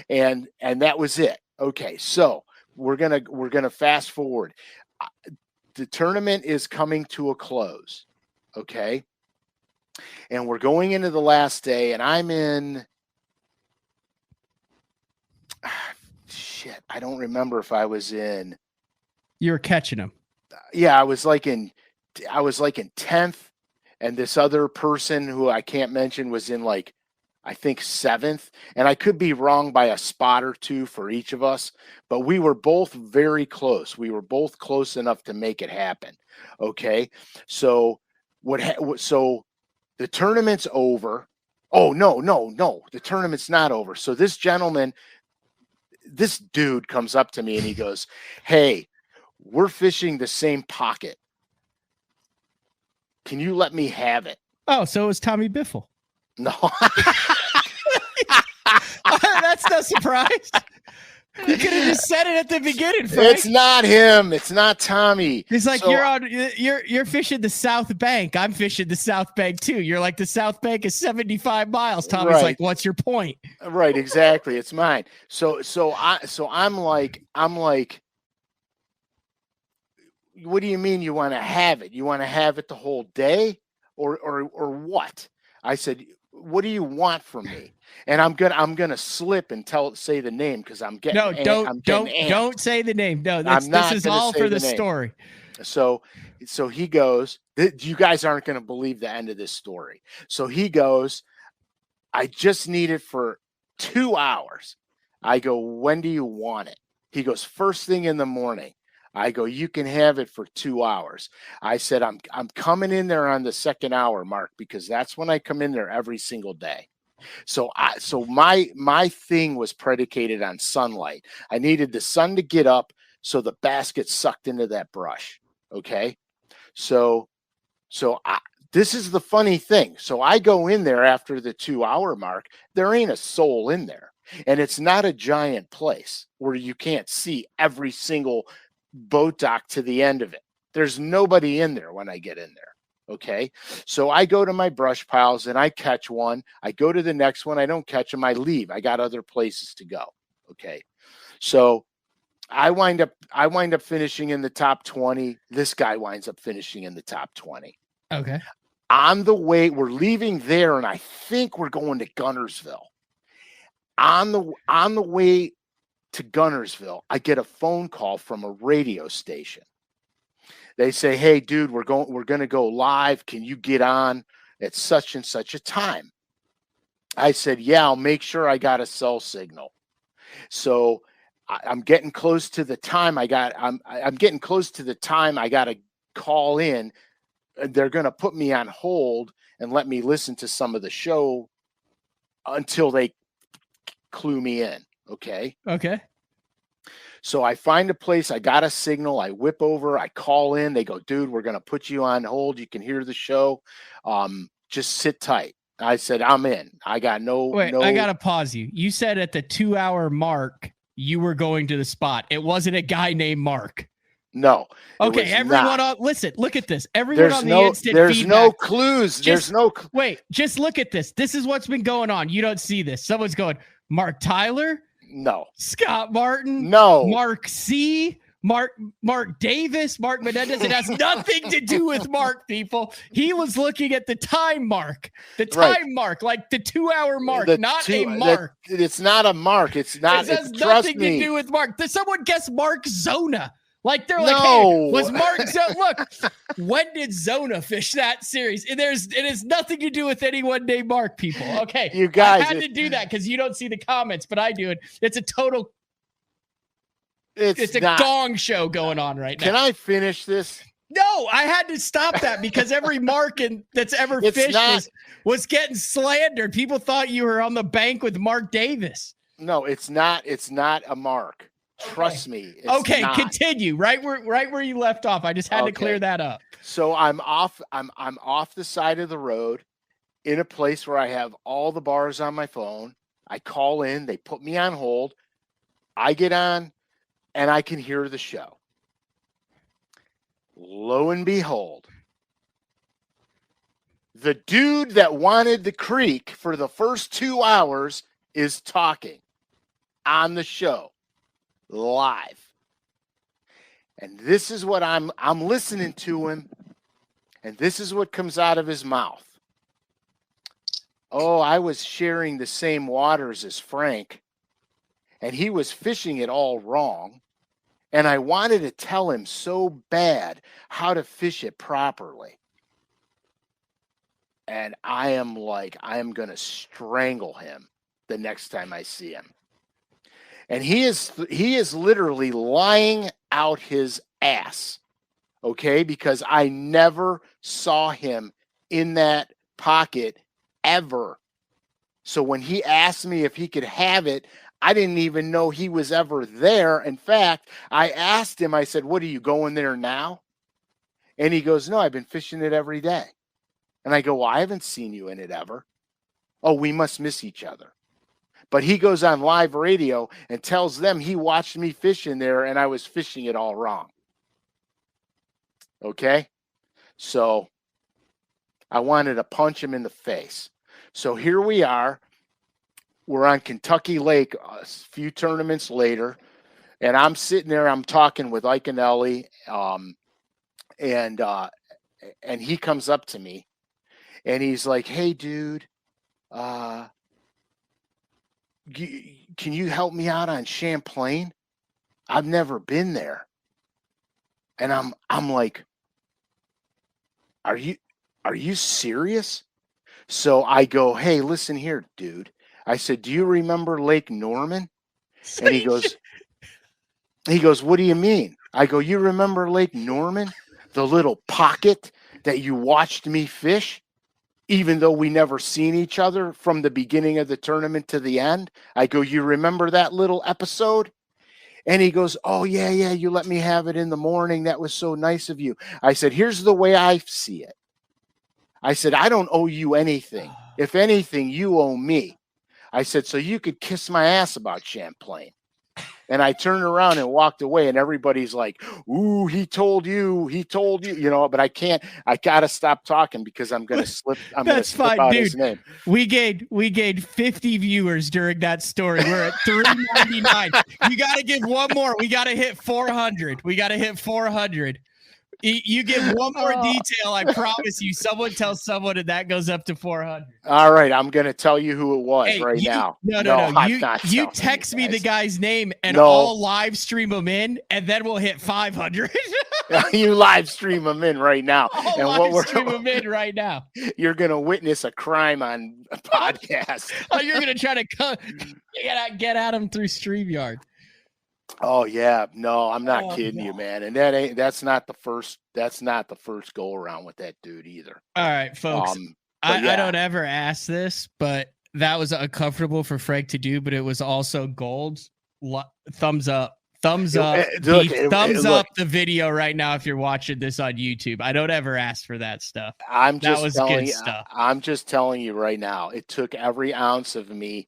and that was it. Okay, so we're gonna fast forward. The tournament is coming to a close. Okay, and we're going into the last day, and I'm in. Shit, I don't remember if I was in. You were catching them. Yeah, I was like in in 10th, and this other person who I can't mention was in like, I think 7th, and I could be wrong by a spot or two for each of us, but we were both very close. We were both close enough to make it happen. Okay. So so the tournament's over. Oh, no. The tournament's not over. So this dude comes up to me and he goes, "Hey, we're fishing the same pocket. Can you let me have it?" Oh, so it was Tommy Biffle. No. That's no surprise. You could have just said it at the beginning, Frank. It's not him. It's not Tommy. He's like, so, you're fishing the South Bank. I'm fishing the South Bank too. You're like, the South Bank is 75 miles. Tommy's like, what's your point? Right, exactly. It's mine. So I'm like, what do you mean you want to have it? You want to have it the whole day or what? I said, what do you want from me? And I'm gonna slip and say the name because I'm getting don't say the name. No, this is all for the story. So he goes, you guys aren't gonna believe the end of this story. So he goes, I just need it for 2 hours. I go, when do you want it? He goes, first thing in the morning. I go, you can have it for 2 hours. I said, I'm coming in there on the 2nd hour, Mark, because that's when I come in there every single day. So my thing was predicated on sunlight. I needed the sun to get up so the basket sucked into that brush. Okay. So this is the funny thing. So I go in there after the 2 hour mark. There ain't a soul in there. And it's not a giant place where you can't see every single boat dock to the end of it. There's nobody in there when I get in there. Okay. So I go to my brush piles and I catch one. I go to the next one. I don't catch them. I leave. I got other places to go. Okay. So I wind up finishing in the top 20. This guy winds up finishing in the top 20. Okay. On the way, we're leaving there, and I think we're going to Gunnersville. On the way to Gunnersville, I get a phone call from a radio station. They say, "Hey, dude, we're going to go live. Can you get on at such and such a time?" I said, "Yeah, I'll make sure I got a cell signal." So I'm getting close to the time. I'm getting close to the time I got to call in. They're going to put me on hold and let me listen to some of the show until they clue me in. Okay. Okay. So I find a place, I got a signal, I whip over, I call in, they go, "Dude, we're going to put you on hold. You can hear the show. Just sit tight." I said, "I'm in." I got I got to pause you. You said at the 2 hour mark, you were going to the spot. It wasn't a guy named Mark. No. Okay. Everyone listen, look at this. Everyone on the instant there's feedback. No clues. Wait, just look at this. This is what's been going on. You don't see this. Someone's going, Mark Tyler. No. Scott Martin. No. Mark C. Mark Davis. Mark Menendez. It has nothing to do with Mark, people. He was looking at the time mark. The time mark, like the 2 hour mark, not a mark. It's not a mark. It's not. It has nothing to do with Mark. Did someone guess Mark Zona? Like they're like, no. "Hey, was Mark Zona?" Look, when did Zona fish that series? It has nothing to do with anyone named Mark, people. Okay, you guys, I had to do that because you don't see the comments, but I do it. It's a total. It's a gong show going on right now. Can I finish this? No, I had to stop that because every Mark that's ever fished was getting slandered. People thought you were on the bank with Mark Davis. No, it's not. It's not a mark. Trust me. Okay, continue. Right where you left off. I just had to clear that up. So I'm off the side of the road in a place where I have all the bars on my phone. I call in, they put me on hold. I get on and I can hear the show. Lo and behold, the dude that wanted the creek for the first 2 hours is talking on the show. Live. And this is what I'm listening to him, and this is what comes out of his mouth. "Oh, I was sharing the same waters as Frank, and he was fishing it all wrong, And I wanted to tell him so bad how to fish it properly. And I am going to strangle him the next time I see him. And he is literally lying out his ass. Okay? Because I never saw him in that pocket ever. So when he asked me if he could have it, I didn't even know he was ever there. In fact, I asked him, I said, "What, are you going there now?" And he goes, "No, I've been fishing it every day." And I go, "Well, I haven't seen you in it ever." "Oh, we must miss each other." But he goes on live radio and tells them he watched me fish in there and I was fishing it all wrong. Okay? So I wanted to punch him in the face. So here we are. We're on Kentucky Lake a few tournaments later. And I'm sitting there, I'm talking with Ike and Ellie. And he comes up to me and he's like, "Hey, dude, can you help me out on Champlain? I've never been there." And I'm like, are you serious?" So I go, "Hey, listen here, dude." I said, "Do you remember Lake Norman?" And he goes, "What do you mean?" I go, "You remember Lake Norman? The little pocket that you watched me fish, even though we never seen each other from the beginning of the tournament to the end?" I go, "You remember that little episode?" And he goes, "Oh, yeah, you let me have it in the morning. That was so nice of you." I said, "Here's the way I see it." I said, "I don't owe you anything. If anything, you owe me." I said, "So you could kiss my ass about Champlain." And I turned around and walked away, and everybody's like, "Ooh, he told you, but I can't. I got to stop talking because I'm going to slip. I'm going to slip fine, out dude. his name. We gained 50 viewers during that story. We're at 399. You got to give one more. We got to hit 400. You give one more detail, I promise you. Someone tells someone, and that goes up to 400. All right, I'm going to tell you who it was now. No. You text me the guy's name, and I'll live stream him in, and then we'll hit 500. You live stream him in right now. Stream him in right now. You're going to witness a crime on a podcast. You're going to try to get at him through StreamYard. Oh yeah, no, I'm not kidding you, man. And that's not the first go around with that dude either. All right, folks. I don't ever ask this, but that was uncomfortable for Frank to do, but it was also gold. Thumbs up. Thumbs up the video right now if you're watching this on YouTube. I don't ever ask for that stuff. I'm just telling you right now, it took every ounce of me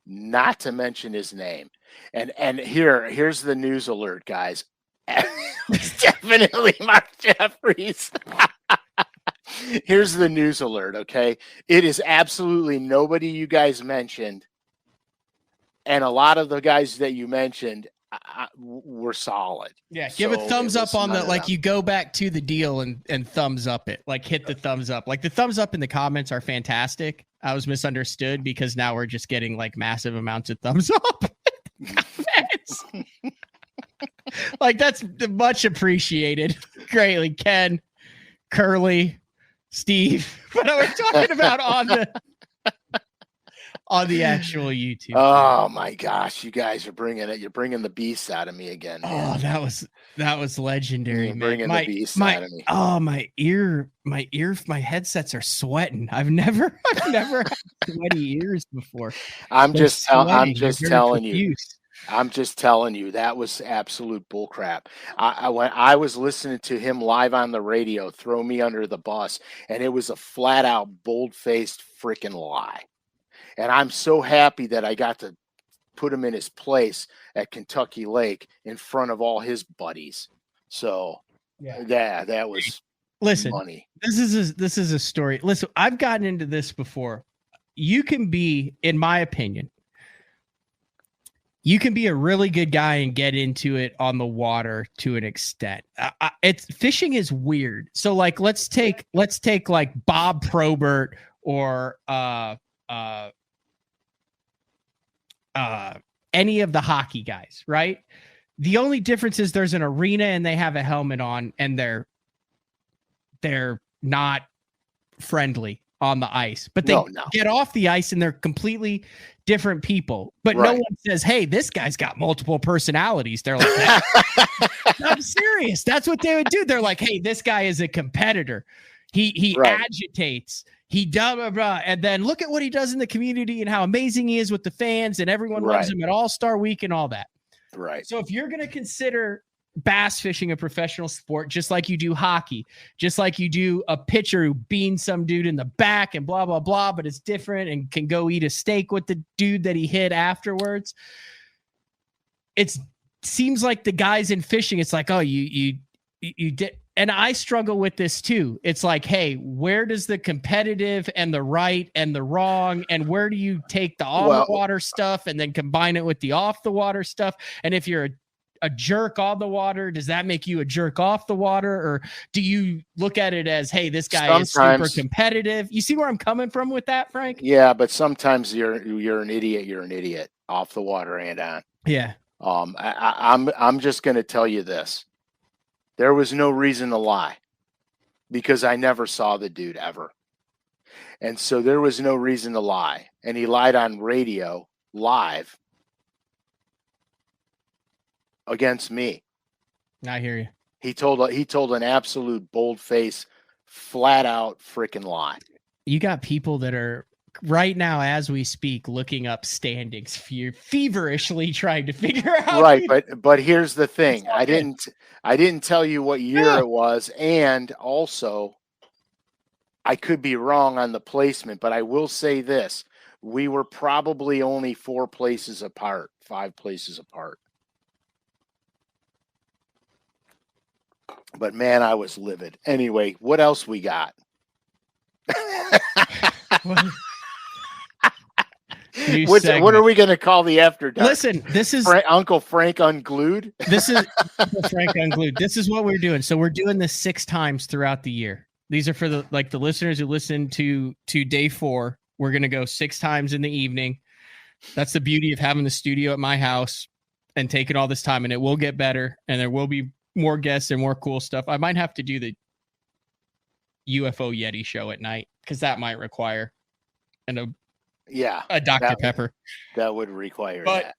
not to mention his name. And here's the news alert, guys. It's definitely Mark Jeffries. Here's the news alert, okay? It is absolutely nobody you guys mentioned. And a lot of the guys that you mentioned were solid. Yeah, give a thumbs up on the, like, you go back to the deal and thumbs up it. Like, hit the thumbs up. Like, the thumbs up in the comments are fantastic. I was misunderstood because now we're just getting, like, massive amounts of thumbs up. Like, that's much appreciated. Greatly. Ken, Curly, Steve. But we're talking about on the actual YouTube. Oh my gosh, you guys are bringing it. You're bringing the beast out of me again, man. Oh, that was legendary, man. Bringing the beast out of me. Oh, my headsets are sweating. I've never had sweaty ears before. I'm just telling you, that was absolute bullcrap. I was listening to him live on the radio, throw me under the bus, and it was a flat out, bold-faced freaking lie. And I'm so happy that I got to put him in his place at Kentucky Lake in front of all his buddies. So that was money. This is a story. Listen, I've gotten into this before. You can be, in my opinion, you can be a really good guy and get into it on the water to an extent. Fishing is weird. So, like, let's take like Bob Probert or any of the hockey guys, right? The only difference is there's an arena and they have a helmet on, and they're not friendly on the ice, but they get off the ice and they're completely different people. But no one says, "Hey, this guy's got multiple personalities." They're like, "I'm serious." That's what they would do. They're like, "Hey, this guy is a competitor. He agitates. He blah, blah, blah. And then look at what he does in the community and how amazing he is with the fans, and everyone loves him at All-Star Week and all that." Right. So if you're going to consider bass fishing a professional sport, just like you do hockey, just like you do a pitcher who beans some dude in the back and blah, blah, blah, but it's different and can go eat a steak with the dude that he hit afterwards. It seems like the guys in fishing, it's like, oh, you did. And I struggle with this too. It's like, hey, where does the competitive and the right and the wrong, and where do you take the on the water stuff and then combine it with the off the water stuff? And if you're a jerk on the water, does that make you a jerk off the water? Or do you look at it as, hey, this guy is super competitive? You see where I'm coming from with that, Frank? Yeah, but sometimes you're an idiot. You're an idiot off the water and on. Yeah. I'm just going to tell you this. There was no reason to lie because I never saw the dude ever. And so there was no reason to lie. And he lied on radio live against me. I hear you. He told an absolute bold-faced, flat-out freaking lie. You got people that are right now, as we speak, looking up standings, feverishly trying to figure out. Right, but here's the thing: I didn't tell you what year it was, and also I could be wrong on the placement, but I will say this: we were probably only 5 places apart. But man, I was livid. Anyway, what else we got? What are we going to call the after dark? Listen, this is Uncle Frank Unglued. This is Uncle Frank Unglued. This is what we're doing. So we're doing this 6 times throughout the year. These are for the listeners who listen to day 4. We're going to go 6 times in the evening. That's the beauty of having the studio at my house and taking all this time, and it will get better, and there will be more guests and more cool stuff. I might have to do the UFO Yeti show at night because that might require a Dr. Pepper. That would require that.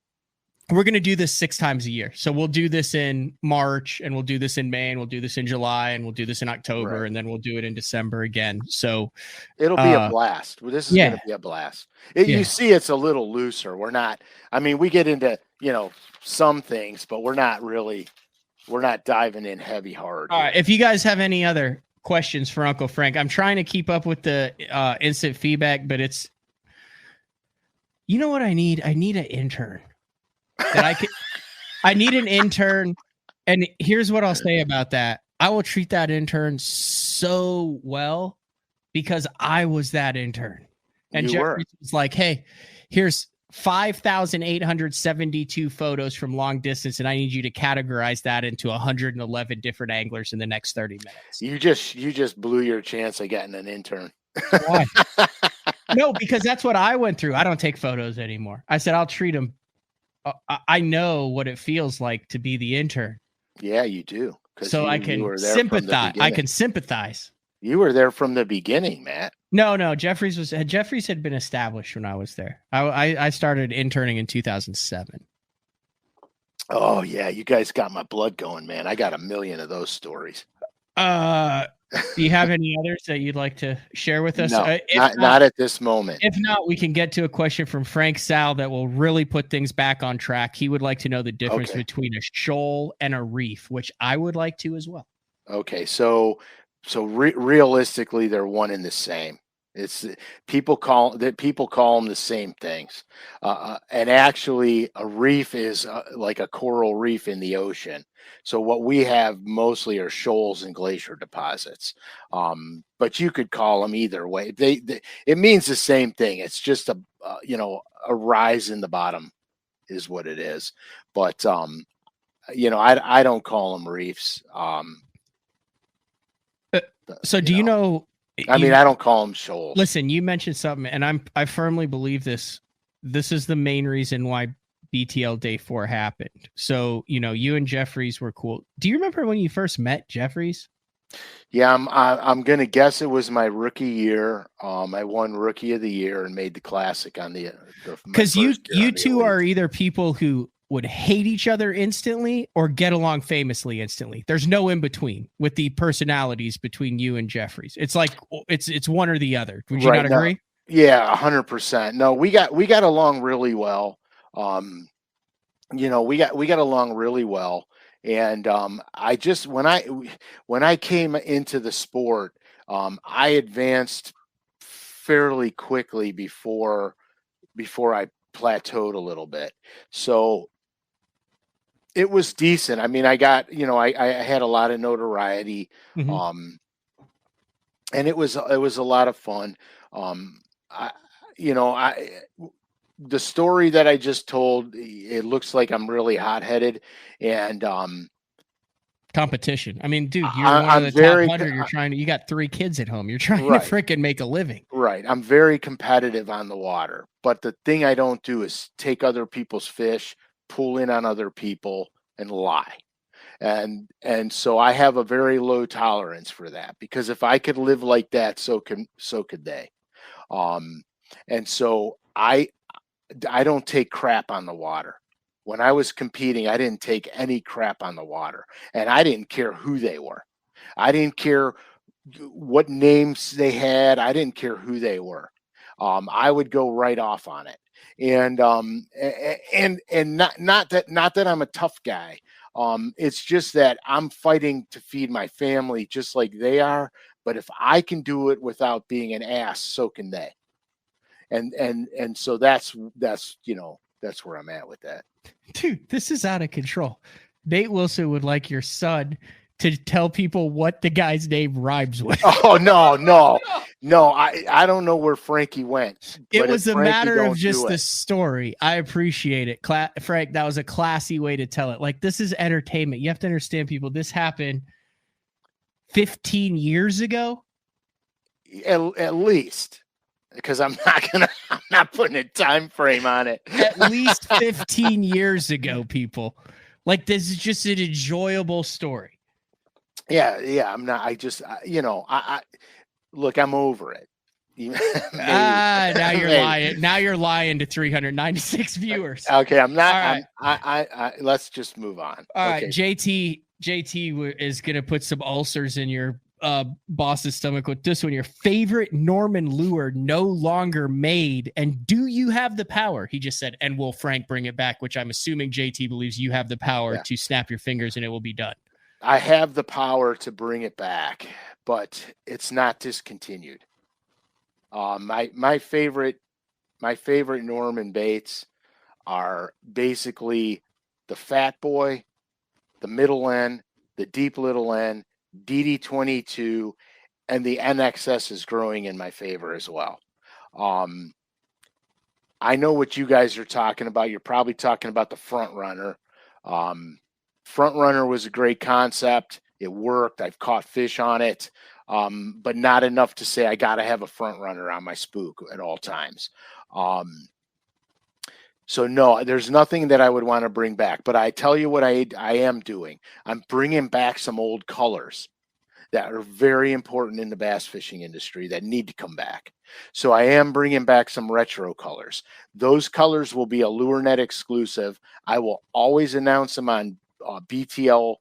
We're going to do this 6 times a year. So we'll do this in March, and we'll do this in May, and we'll do this in July, and we'll do this in October, and then we'll do it in December again. So it'll be a blast. This is going to be a blast. You see, it's a little looser. We're not, we get into, some things, but we're not diving in heavy hard. All right. If you guys have any other questions for Uncle Frank, I'm trying to keep up with the instant feedback, but it's, you know what I need? I need an intern that I need an intern. And here's what I'll say about that. I will treat that intern so well because I was that intern. And Jeffrey was like, hey, here's 5,872 photos from long distance, and I need you to categorize that into 111 different anglers in the next 30 minutes. You just blew your chance of getting an intern. Why? No, because that's what I went through. I don't take photos anymore. I said, I'll treat them. I know what it feels like to be the intern. Yeah, you do. So I can sympathize. I can sympathize. You were there from the beginning, Matt. No. Jeffries had been established when I was there. I started interning in 2007. Oh yeah, you guys got my blood going, man. I got a million of those stories. Do you have any others that you'd like to share with us? No, not at this moment. If not, we can get to a question from Frank Sal that will really put things back on track. He would like to know the difference between a shoal and a reef, which I would like to as well. Okay, so realistically, they're one and the same. It's people call them the same things, and actually, a reef is like a coral reef in the ocean. So what we have mostly are shoals and glacier deposits, but you could call them either way. It means the same thing. It's just a rise in the bottom, is what it is. But I don't call them reefs. So do you know? I don't call them shoals. Listen, you mentioned something, and I firmly believe this. This is the main reason why BTL Day 4 happened. So, you know, you and Jeffries were cool. Do you remember when you first met Jeffries? Yeah, I'm gonna guess it was my rookie year. I won Rookie of the Year and made the classic on my Because you first year on the two Elite. are either people who would hate each other instantly or get along famously instantly. There's no in between with the personalities between you and Jeffries. It's like it's one or the other. Would you Right, not no. agree? Yeah, 100%. No, we got along really well. You know, we got along really well. And I just when I came into the sport, I advanced fairly quickly before I plateaued a little bit. So it was decent. I mean, I got, you know, I had a lot of notoriety. Mhm. And it was a lot of fun. I, you know, the story that I just told, it looks like I'm really hot-headed, and Competition. I mean, dude, you're one of I'm the top very 100. You got 3 kids at home. You're trying right, to freaking make a living. right. I'm very competitive on the water, but the thing I don't do is take other people's fish, pull in on other people, and lie. And so I have a very low tolerance for that, because if I could live like that, so could they. And so I don't take crap on the water. When I was competing, I didn't take any crap on the water, and I didn't care who they were. I didn't care what names they had. I didn't care who they were. I would go right off on it. And not that I'm a tough guy. It's just that I'm fighting to feed my family just like they are. But if I can do it without being an ass, so can they. And so that's you know, that's where I'm at with that. Dude, this is out of control. Nate Wilson would like your son to tell people what the guy's name rhymes with. Oh no! I don't know where Frankie went. It was a matter of just the story. I appreciate it, Frank. That was a classy way to tell it. Like, this is entertainment. You have to understand, people. This happened 15 years ago, at least. Because I'm not putting a time frame on it. At least 15 years ago, people. Like, this is just an enjoyable story. Yeah. I'm not. You know, I look. I'm over it. Now you're lying. Now you're lying to 396 viewers. Okay, I'm not. Right. I let's just move on. All okay. right, JT is gonna put some ulcers in your boss's stomach with this one. Your favorite Norman lure no longer made, and do you have the power? He just said, and will Frank bring it back? Which I'm assuming JT believes you have the power to snap your fingers and it will be done. I have the power to bring it back, but it's not discontinued. My favorite Norman baits are basically the Fat Boy, the middle end, the deep little end, DD22, and the NXS is growing in my favor as well. I know what you guys are talking about. You're probably talking about the Front Runner. Front Runner was a great concept. It worked. I've caught fish on it, but not enough to say I got to have a Front Runner on my spook at all times. So no, there's nothing that I would want to bring back. But I tell you what I am doing. I'm bringing back some old colors that are very important in the bass fishing industry that need to come back. So I am bringing back some retro colors. Those colors will be a LureNet exclusive. I will always announce them on BTL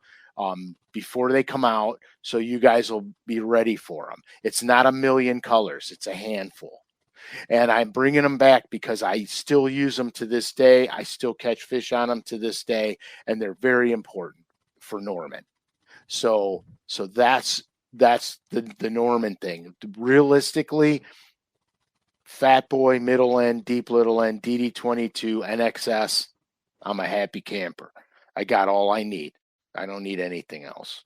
before they come out, so you guys will be ready for them. It's not a million colors. It's a handful. And I'm bringing them back because I still use them to this day. I still catch fish on them to this day, and they're very important for Norman. So that's the Norman thing. Realistically, Fat Boy, middle end, deep little end, DD22, NXS, I'm a happy camper. I got all I need. I don't need anything else.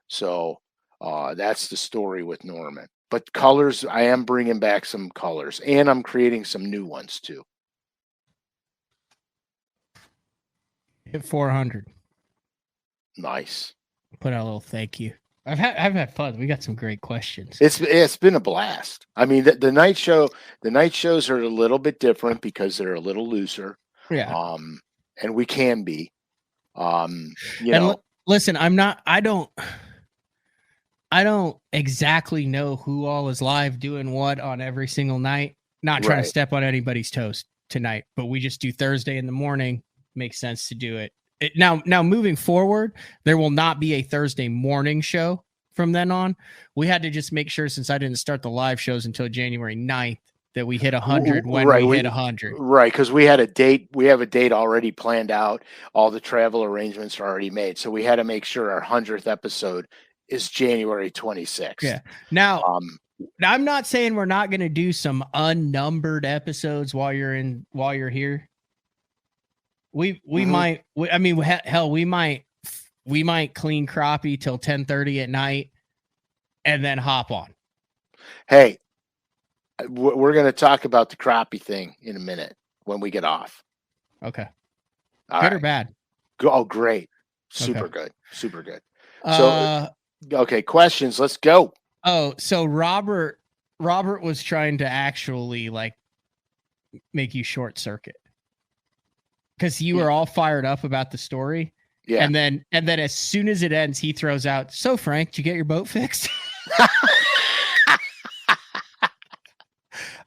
So that's the story with Norman. But colors, I am bringing back some colors, and I'm creating some new ones too. Hit 400. Nice. Put out a little thank you. I've had fun. We got some great questions. It's been a blast. I mean, the night shows are a little bit different because they're a little looser. Yeah. and we can be. Listen, I don't exactly know who all is live doing what on every single night. Not trying to step on anybody's toes tonight, but we just do Thursday in the morning. Makes sense to do it. Now moving forward, there will not be a Thursday morning show from then on. We had to just make sure, since I didn't start the live shows until January 9th, that we hit 100 when we hit 100. Right, because we had a date. We have a date already planned out. All the travel arrangements are already made. So we had to make sure our 100th episode is January 26th. Yeah. Now, I'm not saying we're not going to do some unnumbered episodes while you're here. We might. Hell, we might clean crappie till 10:30 at night, and then hop on. Hey, we're going to talk about the crappie thing in a minute when we get off. Okay. All good right. or bad? Oh, great. Super good. Super good. So, okay, questions. Let's go. Oh, so Robert was trying to actually like make you short circuit because you were all fired up about the story. Yeah. And then as soon as it ends, he throws out, "So Frank, did you get your boat fixed?"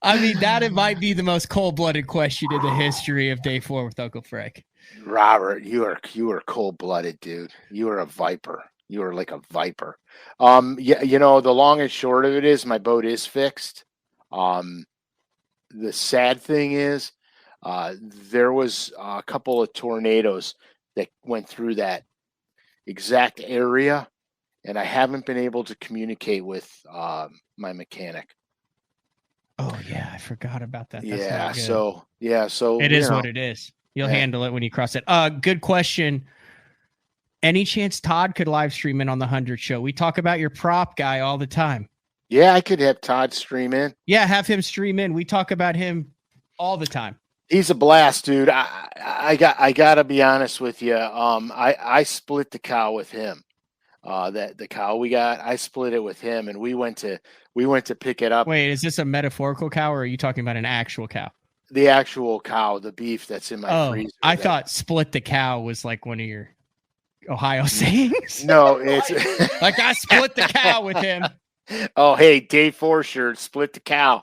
I mean, it might be the most cold-blooded question in the history of Day 4 with Uncle Frank. Robert, you are cold-blooded, dude. You are a viper. You are like a viper. Yeah, the long and short of it is my boat is fixed. The sad thing is, there was a couple of tornadoes that went through that exact area, and I haven't been able to communicate with my mechanic. Oh yeah, I forgot about that. That's so it is what it is. You'll handle it when you cross it. Good question. Any chance Todd could live stream in on the 100 show? We talk about your prop guy all the time. Yeah, I could have Todd stream in. Yeah, have him stream in. We talk about him all the time. He's a blast, dude. I gotta be honest with you. I split the cow with him. The cow we got, I split it with him, and we went to pick it up. Wait, is this a metaphorical cow, or are you talking about an actual cow? The actual cow, the beef that's in my freezer. I thought split the cow was like one of your Ohio sayings. No, it's like I split the cow with him. Oh, hey, Day 4 shirt, split the cow.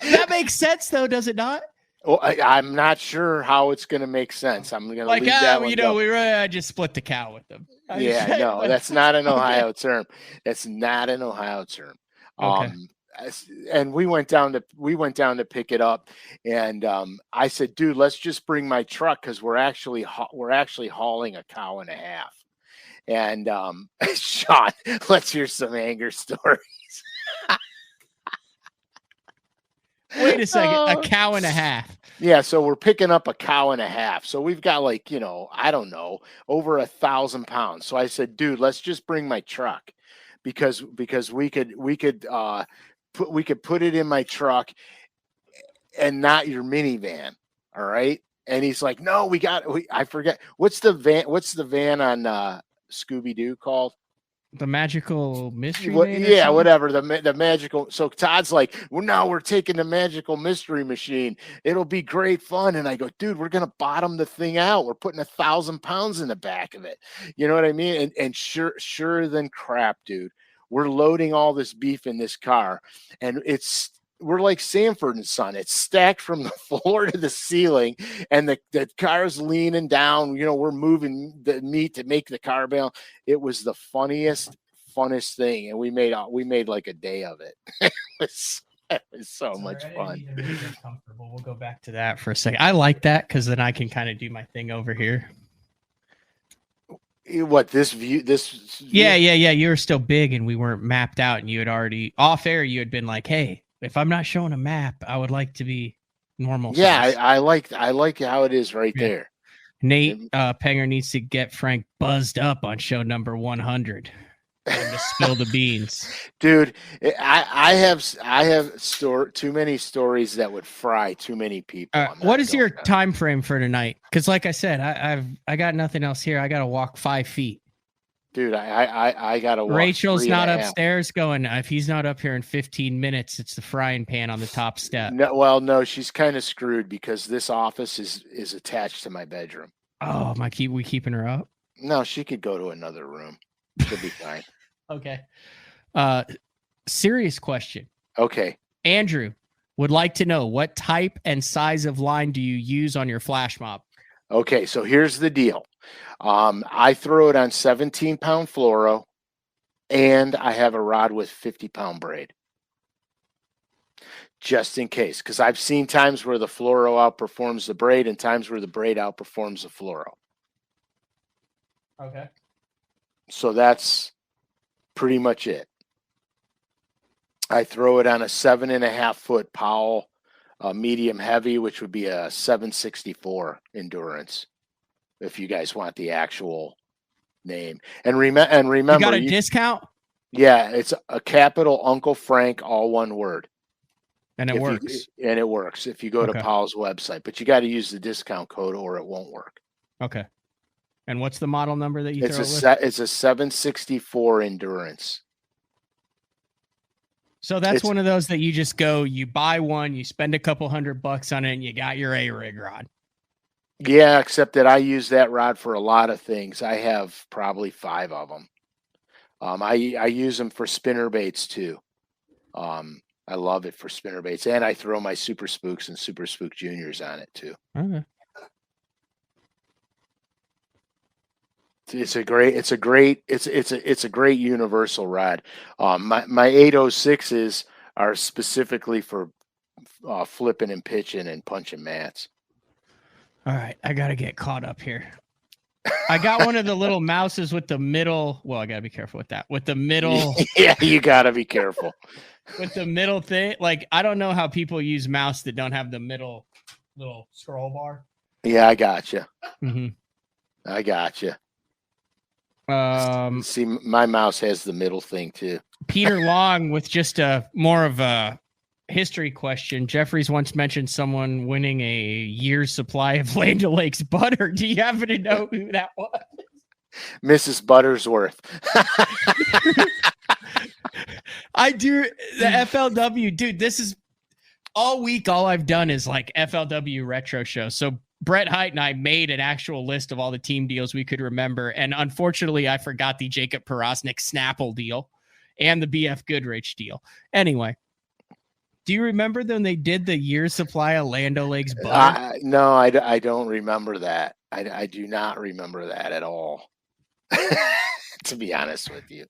That makes sense, though, does it not? Well, I'm not sure how it's going to make sense. I'm going to leave that one. I just split the cow with them. That's not an Ohio term. That's not an Ohio term. Okay. And we went down to pick it up, and I said, "Dude, let's just bring my truck because we're actually hauling a cow and a half." And Sean, let's hear some anger stories. Wait a second, a cow and a half. Yeah, so we're picking up a cow and a half. So we've got like, I don't know, over 1,000 pounds. So I said, dude, let's just bring my truck because we could put it in my truck and not your minivan. All right. And he's like, no, I forget. What's the van on Scooby-Doo called? The magical mystery. Whatever. The magical. So Todd's like, well, now we're taking the magical mystery machine. It'll be great fun. And I go, dude, we're gonna bottom the thing out. We're putting 1,000 pounds in the back of it. You know what I mean? And sure than crap, dude. We're loading all this beef in this car, and we're like Sanford and Son. It's stacked from the floor to the ceiling, and the car's leaning down. We're moving the meat to make the car balance. It was the funnest thing, and we made like a day of it. It was so much fun. We'll go back to that for a second. I like that because then I can kind of do my thing over here. What this view? Yeah. You were still big, and we weren't mapped out, and you had already off air. You had been like, hey. If I'm not showing a map, I would like to be normal. Yeah, I like how it is right there. Nate Penger needs to get Frank buzzed up on show number 100 and to spill the beans. Dude, I have too many stories that would fry too many people. What is your time frame for tonight? Because like I said, I got nothing else here. I got to walk 5 feet. Dude, I gotta walk Rachel's 3.5. not upstairs going, if he's not up here in 15 minutes, it's the frying pan on the top step. No, she's kind of screwed because this office is attached to my bedroom. Oh, we keeping her up? No, she could go to another room. She'll be fine. Okay. Serious question. Okay. Andrew would like to know, what type and size of line do you use on your flash mob? Okay, so here's the deal. I throw it on 17-pound fluoro, and I have a rod with 50-pound braid. Just in case, because I've seen times where the fluoro outperforms the braid and times where the braid outperforms the fluoro. Okay. So that's pretty much it. I throw it on a 7.5-foot Powell medium heavy, which would be a 764 endurance, if you guys want the actual name. And remember, you got a discount? Yeah, it's a capital Uncle Frank, all one word. And it works. And it works if you go to Powell's website, but you got to use the discount code or it won't work. Okay. And what's the model number that you throw it with? It's a 764 endurance. So that's one of those that you just go, you buy one, you spend a couple $100 on it, and you got your A-rig rod. Yeah, except that I use that rod for a lot of things. I have probably 5 of them. I use them for spinner baits too. I love it for spinner baits, and I throw my Super Spooks and Super Spook Juniors on it too. Okay. It's a great universal rod. My 806s are specifically for flipping and pitching and punching mats. All right, I gotta get caught up here. I got one of the little mouses with the middle. Well, I gotta be careful with that. With the middle. Yeah, you gotta be careful. With the middle thing, like I don't know how people use mouse that don't have the middle little scroll bar. Yeah, I gotcha. Mm-hmm. I gotcha. Um, See, my mouse has the middle thing too. Peter Long with just a more of a history question. Jeffries once mentioned someone winning a year's supply of Land O'Lakes butter. Do you happen to know who that was? Mrs. Buttersworth. I do. The FLW, dude, this is all week. All I've done is like FLW retro show. So Brett Height and I made an actual list of all the team deals we could remember. And unfortunately, I forgot the Jacob Porosnik Snapple deal and the BF Goodrich deal. Anyway, do you remember when they did the year's supply of Land O'Lakes butter? No, I don't remember that. I do not remember that at all. To be honest with you.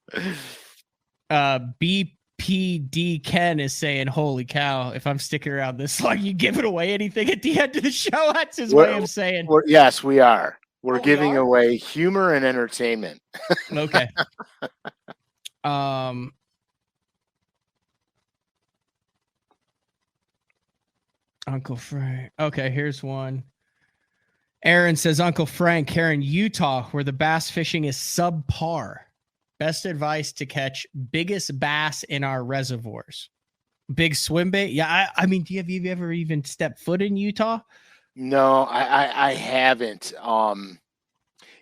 BPD Ken is saying, holy cow, if I'm sticking around this long, you giving away anything at the end of the show? That's his way of saying. Yes, we are. We're giving away humor and entertainment. Okay. Uncle Frank. Okay, here's one. Aaron says, Uncle Frank, here in Utah, where the bass fishing is subpar. Best advice to catch biggest bass in our reservoirs. Big swim bait? Yeah, I mean, have you ever even stepped foot in Utah? No, I haven't.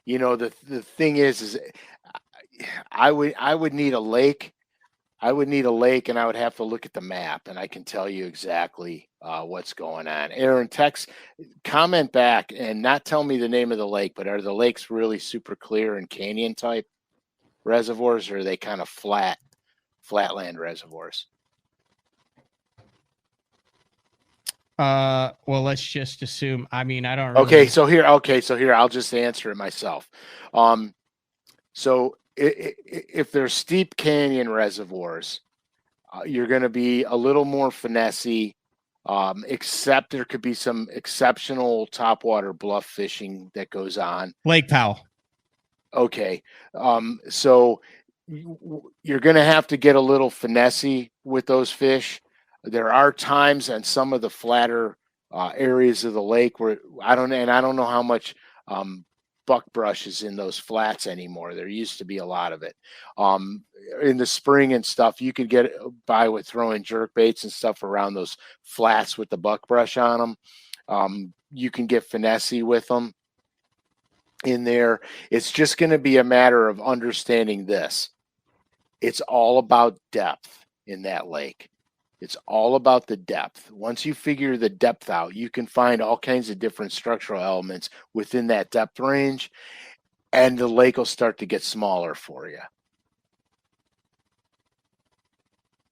You know, the thing is I would need a lake. I would need a lake, and I would have to look at the map, and I can tell you exactly what's going on. Aaron, comment back and not tell me the name of the lake, but are the lakes really super clear and canyon type reservoirs, or are they kind of flatland reservoirs? Well, let's just assume. I mean, I don't really... Okay, so here, I'll just answer it myself. So if there's steep canyon reservoirs, you're going to be a little more finessey, except there could be some exceptional topwater bluff fishing that goes on. Lake Powell. Okay. So you're going to have to get a little finessey with those fish. There are times on some of the flatter areas of the lake where I don't know how much buckbrush is in those flats anymore. There used to be a lot of it. In the spring and stuff, you could get by with throwing jerk baits and stuff around those flats with the buckbrush on them. You can get finessey with them. in there. It's just going to be a matter of understanding this. It's all about depth in that lake. It's all about the depth. Once you figure the depth out, you can find all kinds of different structural elements within that depth range, and the lake will start to get smaller for you.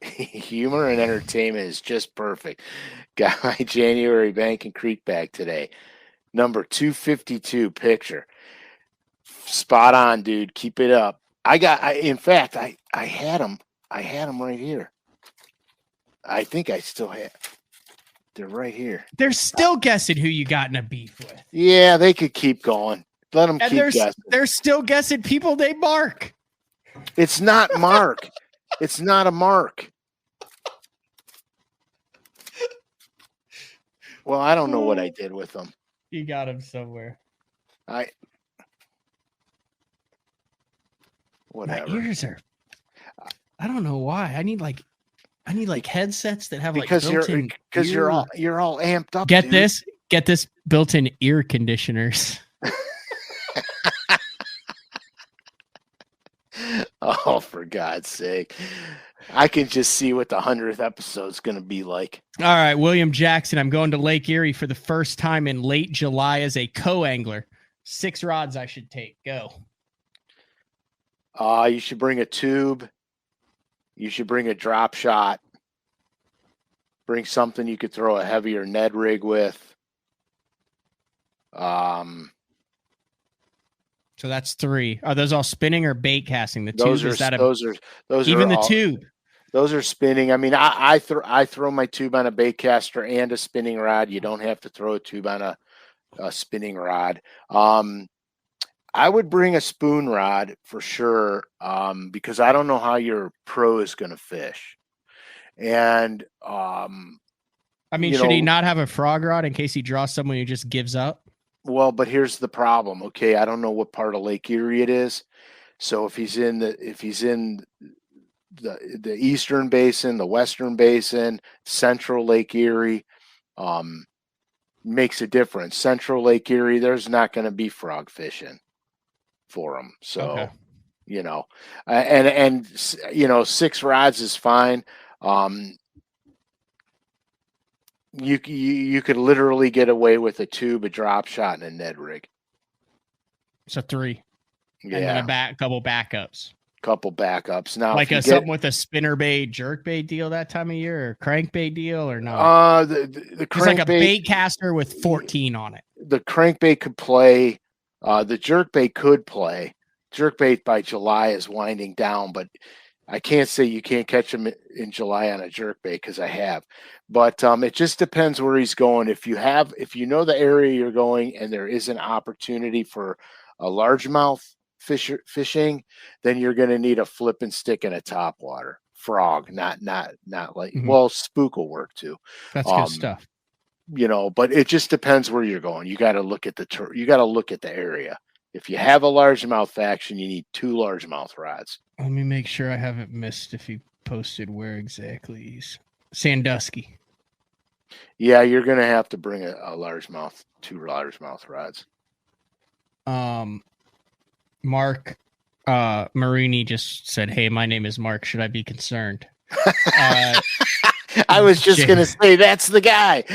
Humor and entertainment is just perfect. Got my January Bank and Creek bag today. Number 252 picture. Spot on, dude. Keep it up. In fact, I had them. I had them right here. I think I still have. They're right here. They're still guessing who you got in a beef with. Yeah, they could keep going. Let them keep guessing. They're still guessing people named Mark. It's not Mark. It's not a Mark. Well, I don't know what I did with them. You got him somewhere. Whatever. My ears are. I don't know why. I need like headsets that have because like built-in you're all amped up. Get dude. this built-in ear conditioners. Oh, for God's sake. I can just see what the 100th episode's going to be like. All right, William Jackson. I'm going to Lake Erie for the first time in late July as a co-angler. 6 rods I should take. Go. You should bring a tube. You should bring a drop shot. Bring something you could throw a heavier Ned rig with. So that's 3. Are those all spinning or bait casting? The those tube are those even are the all, tube. Those are spinning. I mean, I throw my tube on a bait caster and a spinning rod. You don't have to throw a tube on a spinning rod. I would bring a spoon rod for sure, because I don't know how your pro is going to fish. And I mean, should he not have a frog rod in case he draws someone who just gives up? Well, but here's the problem. Okay, I don't know what part of Lake Erie it is. So if he's in the eastern basin, the western basin, central Lake Erie, makes a difference. Central Lake Erie, there's not going to be frog fishing for him. So, okay. And 6 rods is fine. You could literally get away with a tube, a drop shot, and a Ned rig. So 3. Yeah. And then couple backups. Now, like something with a spinner bait, jerk bait deal that time of year, or crankbait deal, or no? The it's like a bait caster with 14 on it. The crankbait could play. The jerkbait could play. Jerkbait by July is winding down, but I can't say you can't catch him in July on a jerkbait because I have. But it just depends where he's going. If you know the area you're going and there is an opportunity for a largemouth fishing, then you're going to need a flipping stick and a topwater frog, not like well, spook will work too. That's good stuff. But it just depends where you're going. You got to look at the area. If you have a largemouth action, you need 2 largemouth rods. Let me make sure I haven't missed if he posted where exactly he's. Sandusky. Yeah, you're gonna have to bring a largemouth, 2 largemouth rods. Mark Marini just said, "Hey, my name is Mark. Should I be concerned?" I was just going to say that's the guy.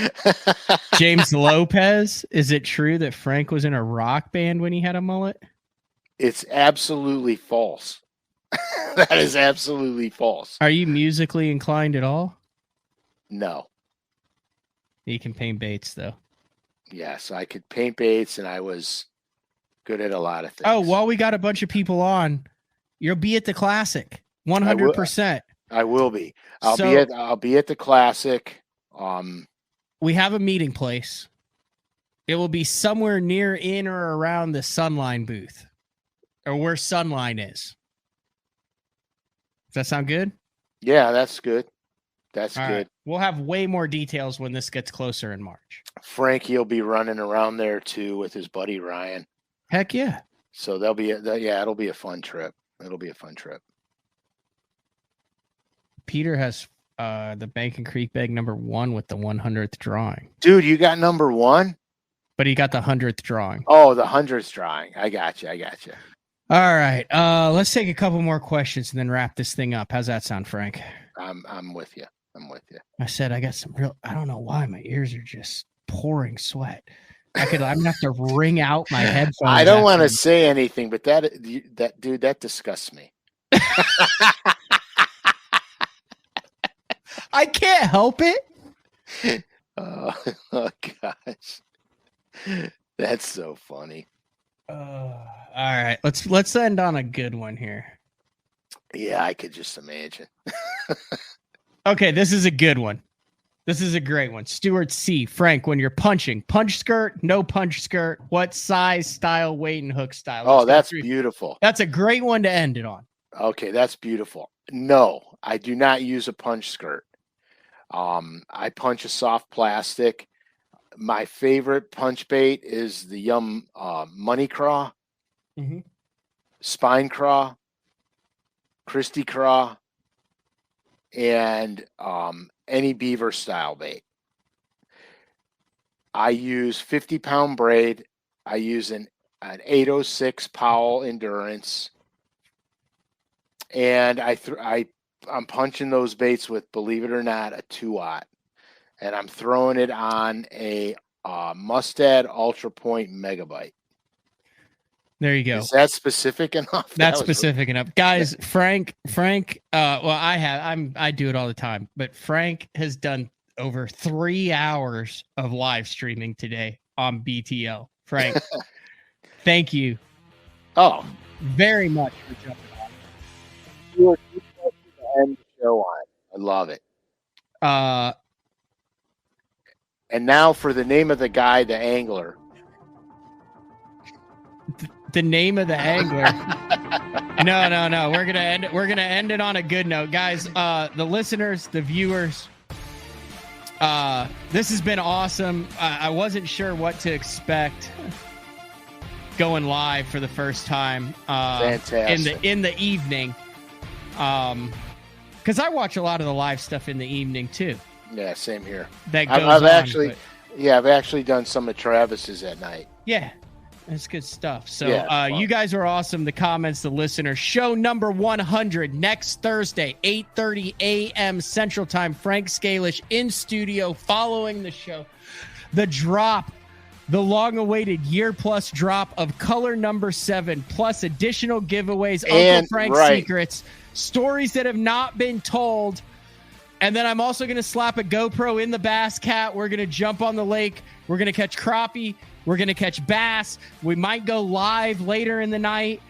James Lopez, is it true that Frank was in a rock band when he had a mullet? It's absolutely false. That is absolutely false. Are you musically inclined at all? No. You can paint baits, though. Yes, I could paint baits, and I was good at a lot of things. Oh, while we got a bunch of people on, you'll be at the Classic, 100%. I will be. I'll be at the Classic. We have a meeting place. It will be somewhere near, in, or around the Sunline booth, or where Sunline is. Does that sound good? Yeah, that's good. That's all good. Right. We'll have way more details when this gets closer in March. Frankie will be running around there too with his buddy Ryan. Heck yeah! So it'll be a fun trip. It'll be a fun trip. Peter has the Bank and Creek bag number 1 with the 100th drawing. Dude, you got number 1? but he got the 100th drawing. Oh, the 100th drawing. I got you. All right. Let's take a couple more questions and then wrap this thing up. How's that sound, Frank? I'm with you. I said I got some real. I don't know why my ears are just pouring sweat. I'm gonna have to wring out my headphones. I don't want to say anything, but that dude, that disgusts me. I can't help it. Oh gosh, that's so funny. All right, let's end on a good one here. Yeah, I could just imagine. Okay, this is a good one. This is a great one. Stuart C. Frank, when you're punching, punch skirt, no punch skirt, what size, style, weight, and hook style? Oh, that's beautiful. That's a great one to end it on. Okay, that's beautiful. No, I do not use a punch skirt. I punch a soft plastic. My favorite punch bait is the Yum Money Craw, Spine Craw, Christie Craw, and any beaver style bait. I use 50-pound braid. I use an 806 Powell Endurance, and I'm punching those baits with, believe it or not, a 2-aught, and I'm throwing it on a Mustad Ultra Point Megabyte. There you go. Is that specific enough? That's specific enough, guys. Frank. Well, I do it all the time, but Frank has done over 3 hours of live streaming today on BTL. Frank, thank you. Oh, very much for jumping on. You are to end the show on. I love it. And now for the name of the guy, the angler. The name of the angler. No. We're gonna end it on a good note, guys. The listeners, the viewers. This has been awesome. I wasn't sure what to expect going live for the first time. Fantastic. In the evening. Because I watch a lot of the live stuff in the evening too. Yeah, same here. I've actually done some of Travis's at night. Yeah. That's good stuff. So yeah, you guys are awesome. The comments, the listeners. Show number 100 next Thursday, 8:30 a.m. Central Time. Frank Scalish in studio following the show. The drop, the long-awaited year-plus drop of color number 7, plus additional giveaways, Uncle Frank's secrets, stories that have not been told. And then I'm also going to slap a GoPro in the Bass Cat. We're going to jump on the lake. We're going to catch crappie. We're going to catch bass. We might go live later in the night.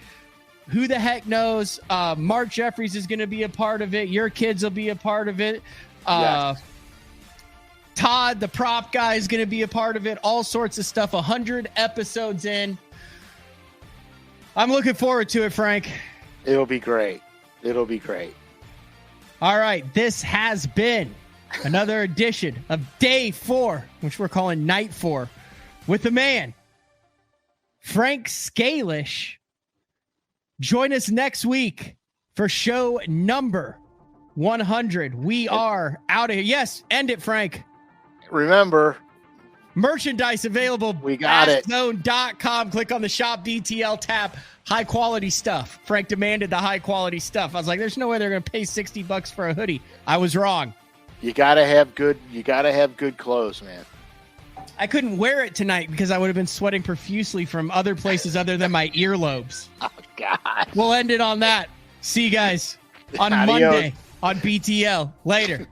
Who the heck knows? Mark Jeffries is going to be a part of it. Your kids will be a part of it. Yes. Todd, the prop guy, is going to be a part of it. All sorts of stuff. 100 episodes in. I'm looking forward to it, Frank. It'll be great. All right. This has been another edition of Day 4, which we're calling Night 4. With the man, Frank Scalish. Join us next week for show number 100. We are out of here. Yes, end it, Frank. Remember, merchandise available. We got it. Zone.com. Click on the Shop BTL tab. High quality stuff. Frank demanded the high quality stuff. I was like, there's no way they're going to pay $60 for a hoodie. I was wrong. You gotta have good clothes, man. I couldn't wear it tonight because I would have been sweating profusely from other places other than my earlobes. Oh, God. We'll end it on that. See you guys on Adios. Monday on BTL. Later.